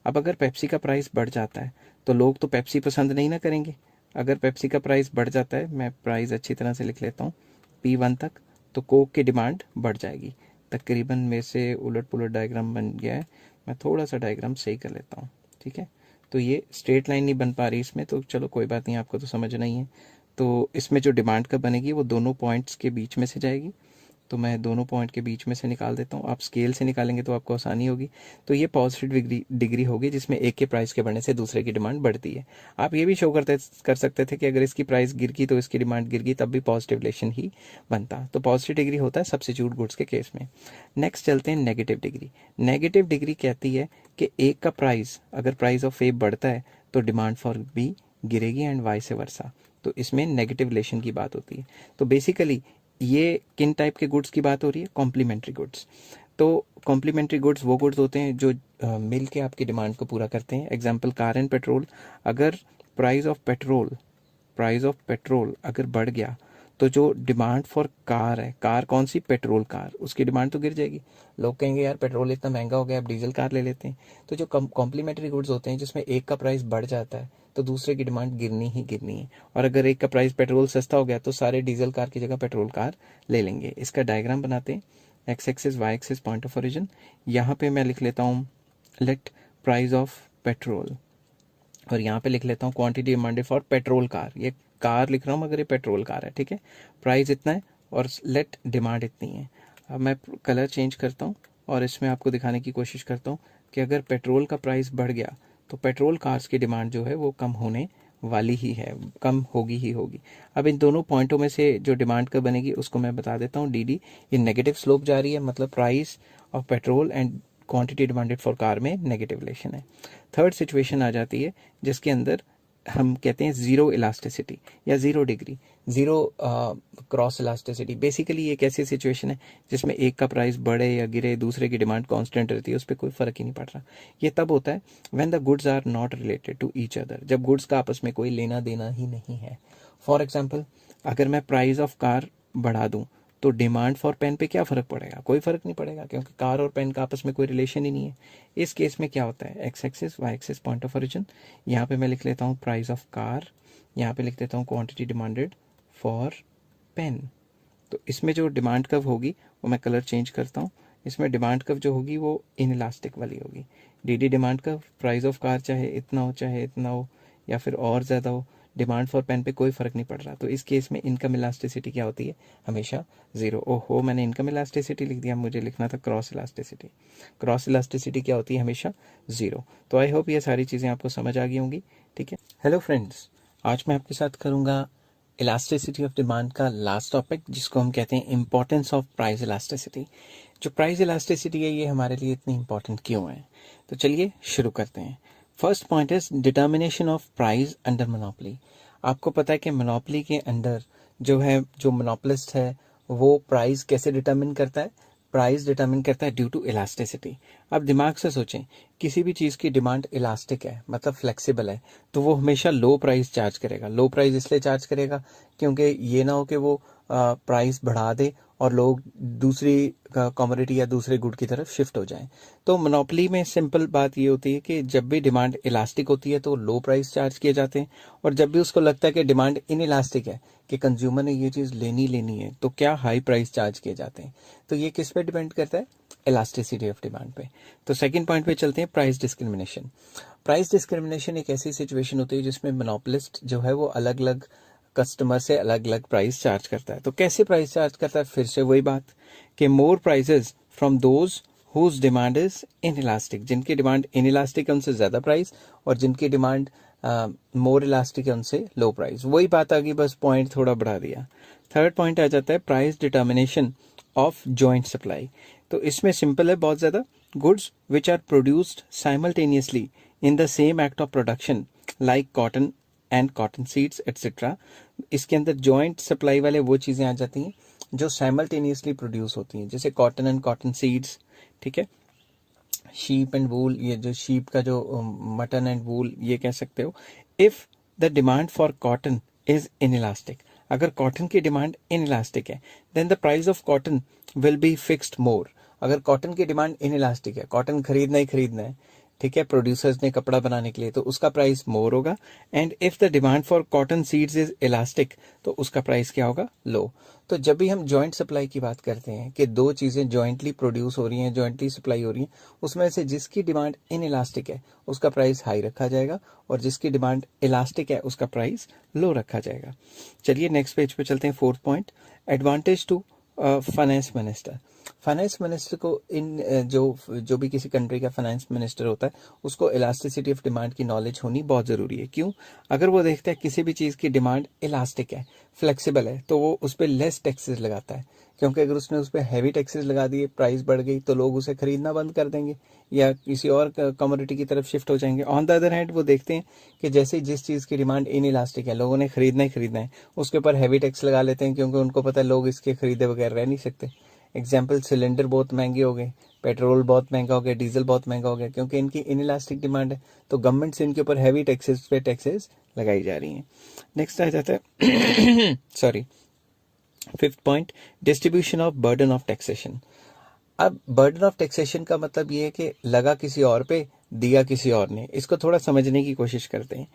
अब अगर पेप्सी का प्राइस बढ़ जाता है तो लोग तो पेप्सी पसंद नहीं ना करेंगे। अगर पेप्सी का प्राइस बढ़ जाता है, मैं प्राइस अच्छी तरह से लिख लेता हूँ P1 तक, तो कोक की डिमांड बढ़ जाएगी। तकरीबन मेरे से उलट पुलट डायग्राम बन गया है, मैं थोड़ा सा डायग्राम सही कर लेता हूँ। ठीक है, तो ये स्ट्रेट लाइन नहीं बन पा रही इसमें, तो चलो कोई बात नहीं, आपको तो समझ नहीं है। तो इसमें जो डिमांड कब बनेगी वो दोनों पॉइंट्स के बीच में से जाएगी, तो मैं दोनों पॉइंट के बीच में से निकाल देता हूँ। आप स्केल से निकालेंगे तो आपको आसानी होगी। तो ये पॉजिटिव डिग्री होगी जिसमें एक के प्राइस के बढ़ने से दूसरे की डिमांड बढ़ती है। आप ये भी शो कर सकते थे कि अगर इसकी प्राइस गिर गई तो इसकी डिमांड गिर गई, तब भी पॉजिटिव रिलेशन ही बनता। तो पॉजिटिव डिग्री होता है सब्स्टिट्यूट गुड्स के केस में। नेक्स्ट चलते हैं नेगेटिव डिग्री। नेगेटिव डिग्री कहती है कि एक का प्राइस, अगर प्राइस ऑफ ए बढ़ता है तो डिमांड फॉर बी गिरेगी एंड वाइस वर्सा। तो इसमें नेगेटिव रिलेशन की बात होती है। तो बेसिकली ये किन टाइप के गुड्स की बात हो रही है? Complementary goods. तो कॉम्प्लीमेंट्री गुड्स वो गुड्स होते हैं जो मिल के आपकी डिमांड को पूरा करते हैं। Example car and petrol. अगर प्राइस ऑफ पेट्रोल अगर बढ़ गया तो जो डिमांड फॉर कार है, कार कौन सी? पेट्रोल कार, उसकी डिमांड तो गिर जाएगी। लोग कहेंगे यार पेट्रोल इतना महंगा हो गया, अब डीजल कार ले लेते हैं। तो जो कॉम्प्लीमेंट्री गुड्स होते हैं जिसमें एक का प्राइस बढ़ जाता है तो दूसरे की डिमांड गिरनी ही गिरनी है। और अगर एक का प्राइस पेट्रोल सस्ता हो गया तो सारे डीजल कार की जगह पेट्रोल कार ले लेंगे। इसका डायग्राम बनाते हैं। X axis Y axis point of origin. यहाँ पे मैं लिख लेता हूँ लेट प्राइस ऑफ पेट्रोल, और यहाँ पे लिख लेता हूँ quantity demanded for petrol car. ये कार लिख रहा हूँ मगर ये पेट्रोल कार है। ठीक है, प्राइस इतना है और लेट डिमांड इतनी है। अब मैं कलर चेंज करता हूँ और इसमें आपको दिखाने की कोशिश करता हूँ कि अगर पेट्रोल का प्राइस बढ़ गया तो पेट्रोल कार्स की डिमांड जो है वो कम होने वाली ही है, कम होगी ही होगी। अब इन दोनों पॉइंटों में से जो डिमांड कब बनेगी उसको मैं बता देता हूँ। डी ये नेगेटिव स्लोप जा रही है, मतलब price of petrol and quantity demanded for car में नेगेटिव रिलेशन है। थर्ड सिचुएशन आ जाती है जिसके अंदर हम कहते हैं जीरो इलास्टिसिटी या zero degree, zero cross elasticity. Basically ये कैसी सिचुएशन है जिसमें एक का प्राइस बढ़े या गिरे दूसरे की डिमांड कांस्टेंट रहती है, उस पर कोई फर्क ही नहीं पड़ रहा। ये तब होता है when the goods are not related to each other, जब गुड्स का आपस में कोई लेना देना ही नहीं है। फॉर एग्जाम्पल, अगर मैं प्राइस ऑफ कार बढ़ा दूं तो डिमांड फॉर पेन पे क्या फ़र्क पड़ेगा? कोई फ़र्क नहीं पड़ेगा, क्योंकि कार और पेन का आपस में कोई रिलेशन ही नहीं है। इस केस में क्या होता है? X axis Y axis point of origin. यहाँ पे मैं लिख लेता हूँ प्राइस ऑफ कार, यहाँ पे लिख देता हूँ क्वांटिटी डिमांडेड फॉर पेन। तो इसमें जो डिमांड कर्व होगी वो मैं कलर चेंज करता हूँ। इसमें डिमांड कर्व जो होगी वो इन इलास्टिक वाली होगी। D demand curve, price of car चाहे इतना हो चाहे इतना हो या फिर और ज़्यादा हो, डिमांड फॉर पेन पे कोई फर्क नहीं पड़ रहा। तो इस केस में इनकम इलास्टिसिटी क्या होती है? हमेशा जीरो। ओहो, मैंने इनकम इलास्टिसिटी लिख दिया, मुझे लिखना था क्रॉस इलास्टिसिटी। क्रॉस इलास्टिसिटी क्या होती है? हमेशा जीरो। तो आई होप ये सारी चीज़ें आपको समझ आ गई होंगी। ठीक है, हेलो फ्रेंड्स, आज मैं आपके साथ करूँगा इलास्टिसिटी ऑफ डिमांड का लास्ट टॉपिक, जिसको हम कहते हैं इम्पोर्टेंस ऑफ प्राइस इलास्टिसिटी। जो प्राइस इलास्टिसिटी है ये हमारे लिए इतनी इंपॉर्टेंट क्यों है? तो चलिए शुरू करते हैं। First point is determination of price under monopoly. आपको पता है कि मोनोपोली के अंडर जो मोनोपोलिस्ट है वो प्राइस कैसे डिटर्मिन करता है? प्राइस डिटर्मिन करता है ड्यू टू इलास्टिसिटी। अब दिमाग से सोचें, किसी भी चीज़ की डिमांड इलास्टिक है, मतलब फ्लेक्सिबल है, तो वो हमेशा लो प्राइस चार्ज करेगा। लो प्राइस इसलिए चार्ज करेगा क्योंकि ये ना हो कि वो प्राइस बढ़ा दे और लोग दूसरी कमोडिटी या दूसरे गुड की तरफ शिफ्ट हो जाएं। तो मोनोपोली में सिंपल बात ये होती है कि जब भी डिमांड इलास्टिक होती है तो लो प्राइस चार्ज किए जाते हैं, और जब भी उसको लगता है कि डिमांड इन इलास्टिक है, कि कंज्यूमर ने ये चीज़ लेनी है, तो क्या हाई प्राइस चार्ज किए जाते हैं। तो ये किस पे डिपेंड करता है? इलास्टिसिटी ऑफ डिमांड पे। तो सेकंड पॉइंट पे चलते हैं, प्राइस डिस्क्रिमिनेशन। प्राइस डिस्क्रिमिनेशन एक ऐसी सिचुएशन होती है जिसमें मोनोपोलिस्ट जो है वो अलग अलग कस्टमर से अलग अलग प्राइस चार्ज करता है। तो कैसे प्राइस चार्ज करता है? फिर से वही बात कि more prices from those whose demand is inelastic. जिनकी डिमांड इन इलास्टिक है उनसे ज़्यादा प्राइस, और जिनकी डिमांड मोर इलास्टिक है उनसे लो प्राइस। वही बात आ गई, बस पॉइंट थोड़ा बढ़ा दिया। थर्ड पॉइंट आ जाता है price determination of joint supply. तो इसमें सिंपल है बहुत ज़्यादा। Goods which are produced simultaneously in the same act of production like cotton and cotton seeds etcetera. इसके अंदर जॉइंट सप्लाई वाले वो चीज़ें आ जाती हैं जो साइमल्टेनियसली प्रोड्यूस होती हैं, जैसे कॉटन एंड कॉटन सीड्स। ठीक है, शीप एंड वूल, ये जो शीप का जो मटन एंड वूल ये कह सकते हो। If the demand for cotton is inelastic, अगर कॉटन की डिमांड इनइलास्टिक है then the price of cotton will be fixed more. अगर कॉटन की डिमांड इनइलास्टिक है, कॉटन खरीदना ही खरीदना है, ठीक है, प्रोड्यूसर्स ने कपड़ा बनाने के लिए, तो उसका प्राइस मोर होगा। And if the demand for cotton seeds is elastic तो उसका प्राइस क्या होगा, लो। तो जब भी हम जॉइंट सप्लाई की बात करते हैं कि दो चीजें जॉइंटली प्रोड्यूस हो रही हैं, जॉइंटली सप्लाई हो रही हैं, उसमें से जिसकी डिमांड इनइलास्टिक है उसका प्राइस हाई रखा जाएगा और जिसकी डिमांड इलास्टिक है उसका प्राइस लो रखा जाएगा। चलिए नेक्स्ट पेज पे चलते हैं। Fourth point, advantage to finance minister. Finance minister को जो भी किसी कंट्री का फाइनेंस मिनिस्टर होता है उसको इलास्टिसिटी ऑफ डिमांड की नॉलेज होनी बहुत ज़रूरी है। क्यों? अगर वो देखता है किसी भी चीज़ की डिमांड इलास्टिक है, फ्लेक्सिबल है, तो वो उस पर लेस टैक्सेस लगाता है। क्योंकि अगर उसने उस पर हैवी टैक्सेस लगा दिए, प्राइस बढ़ गई, तो लोग उसे खरीदना बंद कर देंगे या किसी और कमोडिटी की तरफ शिफ्ट हो जाएंगे। ऑन द अदर हैंड वो देखते हैं कि जैसे जिस चीज़ की डिमांड इन इलास्टिक है, लोगों ने खरीदना ही खरीदना है, उसके ऊपर हैवी टैक्स लगा लेते हैं क्योंकि उनको पता है लोग इसके खरीदे बगैर रह नहीं सकते। एग्जाम्पल, सिलेंडर बहुत महंगे हो गए, पेट्रोल बहुत महंगा हो गया, डीजल बहुत महंगा हो गया, क्योंकि इनकी इनइलास्टिक डिमांड है, तो गवर्नमेंट से इनके ऊपर हैवी टैक्सेस पे टैक्सेस लगाई जा रही हैं। नेक्स्ट आ जाता है sorry, fifth point, distribution of burden of taxation. अब बर्डन ऑफ टैक्सेशन का मतलब ये है कि लगा किसी और पे, दिया किसी और ने। इसको थोड़ा समझने की कोशिश करते हैं।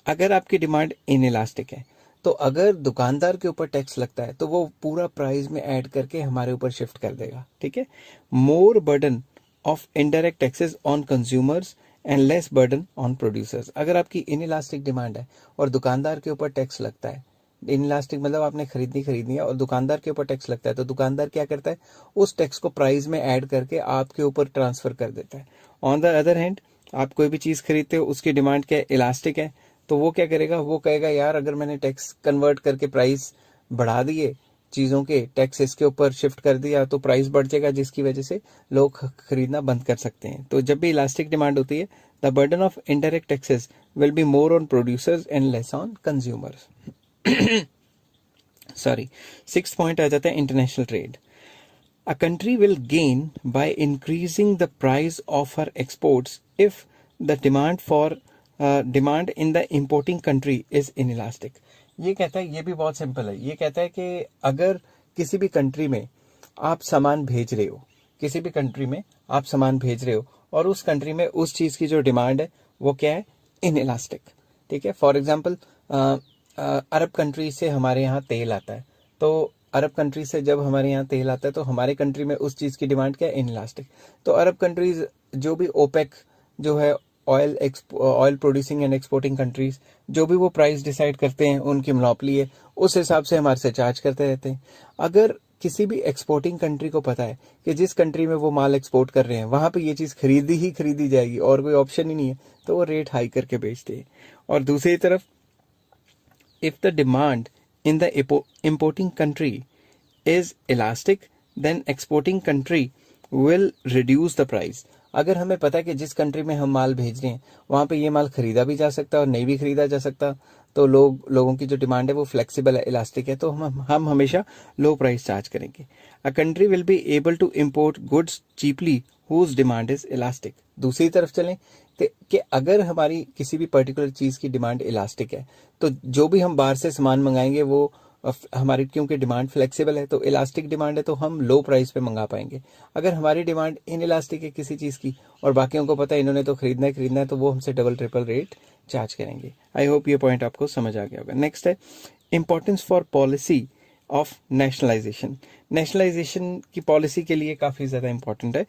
अगर आपकी डिमांड इनइलास्टिक है तो अगर दुकानदार के ऊपर टैक्स लगता है तो वो पूरा प्राइस में ऐड करके हमारे ऊपर शिफ्ट कर देगा, ठीक है। More burden of indirect taxes on consumers and less burden on producers. अगर आपकी इनइलास्टिक डिमांड है और दुकानदार के ऊपर टैक्स लगता है, इनइलास्टिक मतलब आपने खरीदनी है और दुकानदार के ऊपर टैक्स लगता है, तो दुकानदार क्या करता है, उस टैक्स को प्राइस में ऐड करके आपके ऊपर ट्रांसफर कर देता है। ऑन द अदर हैंड, आप कोई भी चीज़ खरीदते हो, उसकी डिमांड क्या है, इलास्टिक है, तो वो क्या करेगा, वो कहेगा यार अगर मैंने टैक्स कन्वर्ट करके प्राइस बढ़ा दिए, चीज़ों के टैक्स इसके ऊपर शिफ्ट कर दिया, तो प्राइस बढ़ जाएगा, जिसकी वजह से लोग खरीदना बंद कर सकते हैं। तो जब भी इलास्टिक डिमांड होती है, the burden of indirect taxes will be more on producers and less on consumers. Sorry, sixth point आ जाता है international trade. A country will gain by increasing the price of her exports if the demand in the importing country is inelastic. ये कहता है, ये भी बहुत simple है, ये कहता है कि अगर किसी भी कंट्री में आप सामान भेज रहे हो, किसी भी कंट्री में आप सामान भेज रहे हो और उस कंट्री में उस चीज़ की जो डिमांड है वो क्या है, इनइलास्टिक, ठीक है। फॉर एग्जांपल, अरब कंट्री से हमारे यहाँ तेल आता है, तो अरब कंट्री से जब हमारे यहाँ तेल आता है तो हमारे कंट्री में उस चीज़ की डिमांड क्या है, इनइलास्टिक। तो अरब कंट्रीज जो भी ओपेक जो है, oil producing and exporting countries, जो भी वो प्राइस डिसाइड करते हैं, उनकी मोनोपोली है, उस हिसाब से हमारे से चार्ज करते रहते हैं। अगर किसी भी एक्सपोर्टिंग कंट्री को पता है कि जिस कंट्री में वो माल एक्सपोर्ट कर रहे हैं वहां पे ये चीज़ खरीदी जाएगी और कोई ऑप्शन ही नहीं है, तो वो रेट हाई करके बेचते हैं। और दूसरी तरफ, if the demand in the importing country is elastic, then exporting country will reduce the price. अगर हमें पता है कि जिस कंट्री में हम माल भेज रहे हैं वहाँ पे ये माल खरीदा भी जा सकता है और नहीं भी खरीदा जा सकता, तो लोगों की जो डिमांड है वो फ्लेक्सिबल है, इलास्टिक है, तो हम हमेशा लो प्राइस चार्ज करेंगे। A country will be able to import goods cheaply whose demand is elastic. दूसरी तरफ चलें कि अगर हमारी किसी भी पर्टिकुलर चीज़ की डिमांड इलास्टिक है तो जो भी हम बाहर से सामान मंगाएंगे वो हमारी, क्योंकि डिमांड फ्लेक्सिबल है, तो इलास्टिक डिमांड है, तो हम लो प्राइस पे मंगा पाएंगे। अगर हमारी डिमांड इन इलास्टिक है किसी चीज़ की और बाकियों को पता है इन्होंने तो खरीदना है, तो वो हमसे डबल ट्रिपल रेट चार्ज करेंगे। आई होप ये पॉइंट आपको समझ आ गया होगा। नेक्स्ट है importance for policy of nationalisation. Nationalisation की पॉलिसी के लिए काफ़ी ज़्यादा इंपॉर्टेंट है।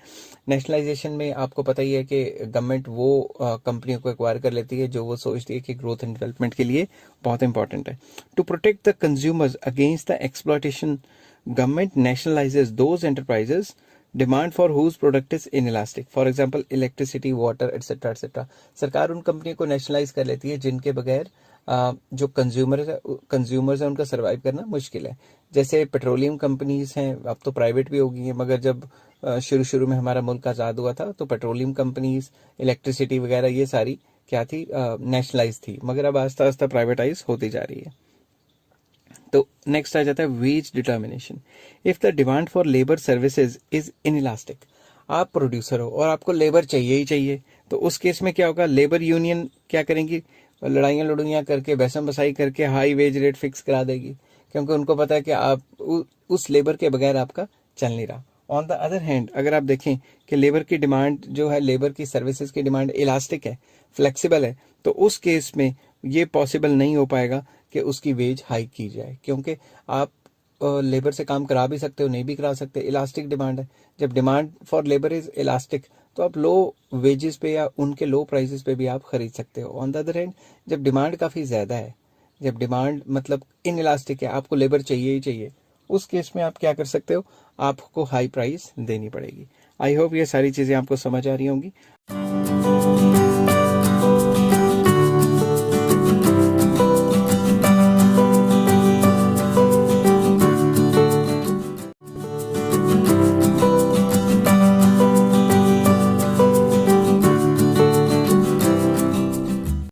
नेशनलाइजेशन में आपको पता ही है कि गवर्नमेंट वो कंपनियों को एक्वायर कर लेती है जो वो सोचती है कि ग्रोथ एंड डेवलपमेंट के लिए बहुत इंपॉर्टेंट है। To protect the consumers against the exploitation, government nationalises those enterprises demand for whose product is inelastic. For example, electricity, water, etcetera etcetera. सरकार उन कंपनियों को नेशनलाइज कर लेती है जिनके बगैर जो कंज्यूमर्स है उनका सर्वाइव करना मुश्किल है। जैसे पेट्रोलियम कंपनीज हैं, अब तो प्राइवेट भी हो गई हैं, मगर जब शुरू में हमारा मुल्क आज़ाद हुआ था तो पेट्रोलियम कंपनीज, इलेक्ट्रिसिटी वगैरह ये सारी क्या थी, नेशनलाइज थी, मगर अब आस्ता आस्ता प्राइवेटाइज होती जा रही है। तो नेक्स्ट आ जाता है wage determination. If the demand for labour services is inelastic, आप प्रोड्यूसर हो और आपको लेबर चाहिए ही चाहिए, तो उस केस में क्या होगा, लेबर यूनियन क्या करेंगी, लड़ाइयाँ करके, बहसम बसाई करके हाई वेज रेट फिक्स करा देगी क्योंकि उनको पता है कि आप उस लेबर के बगैर आपका चल नहीं रहा। ऑन द अदर हैंड अगर आप देखें कि लेबर की डिमांड जो है, लेबर की सर्विसेज की डिमांड इलास्टिक है, फ्लेक्सिबल है, तो उस केस में ये पॉसिबल नहीं हो पाएगा कि उसकी वेज हाइक की जाए, क्योंकि आप लेबर से काम करा भी सकते हो, नहीं भी करा सकते, इलास्टिक डिमांड है। जब demand for labour is elastic तो आप लो वेजेस पे या उनके लो प्राइसेस पे भी आप खरीद सकते हो। ऑन द अदर हैंड जब डिमांड काफ़ी ज़्यादा है, जब डिमांड मतलब इन इलास्टिक है, आपको लेबर चाहिए ही चाहिए, उस केस में आप क्या कर सकते हो, आपको हाई प्राइस देनी पड़ेगी। आई होप ये सारी चीज़ें आपको समझ आ रही होंगी।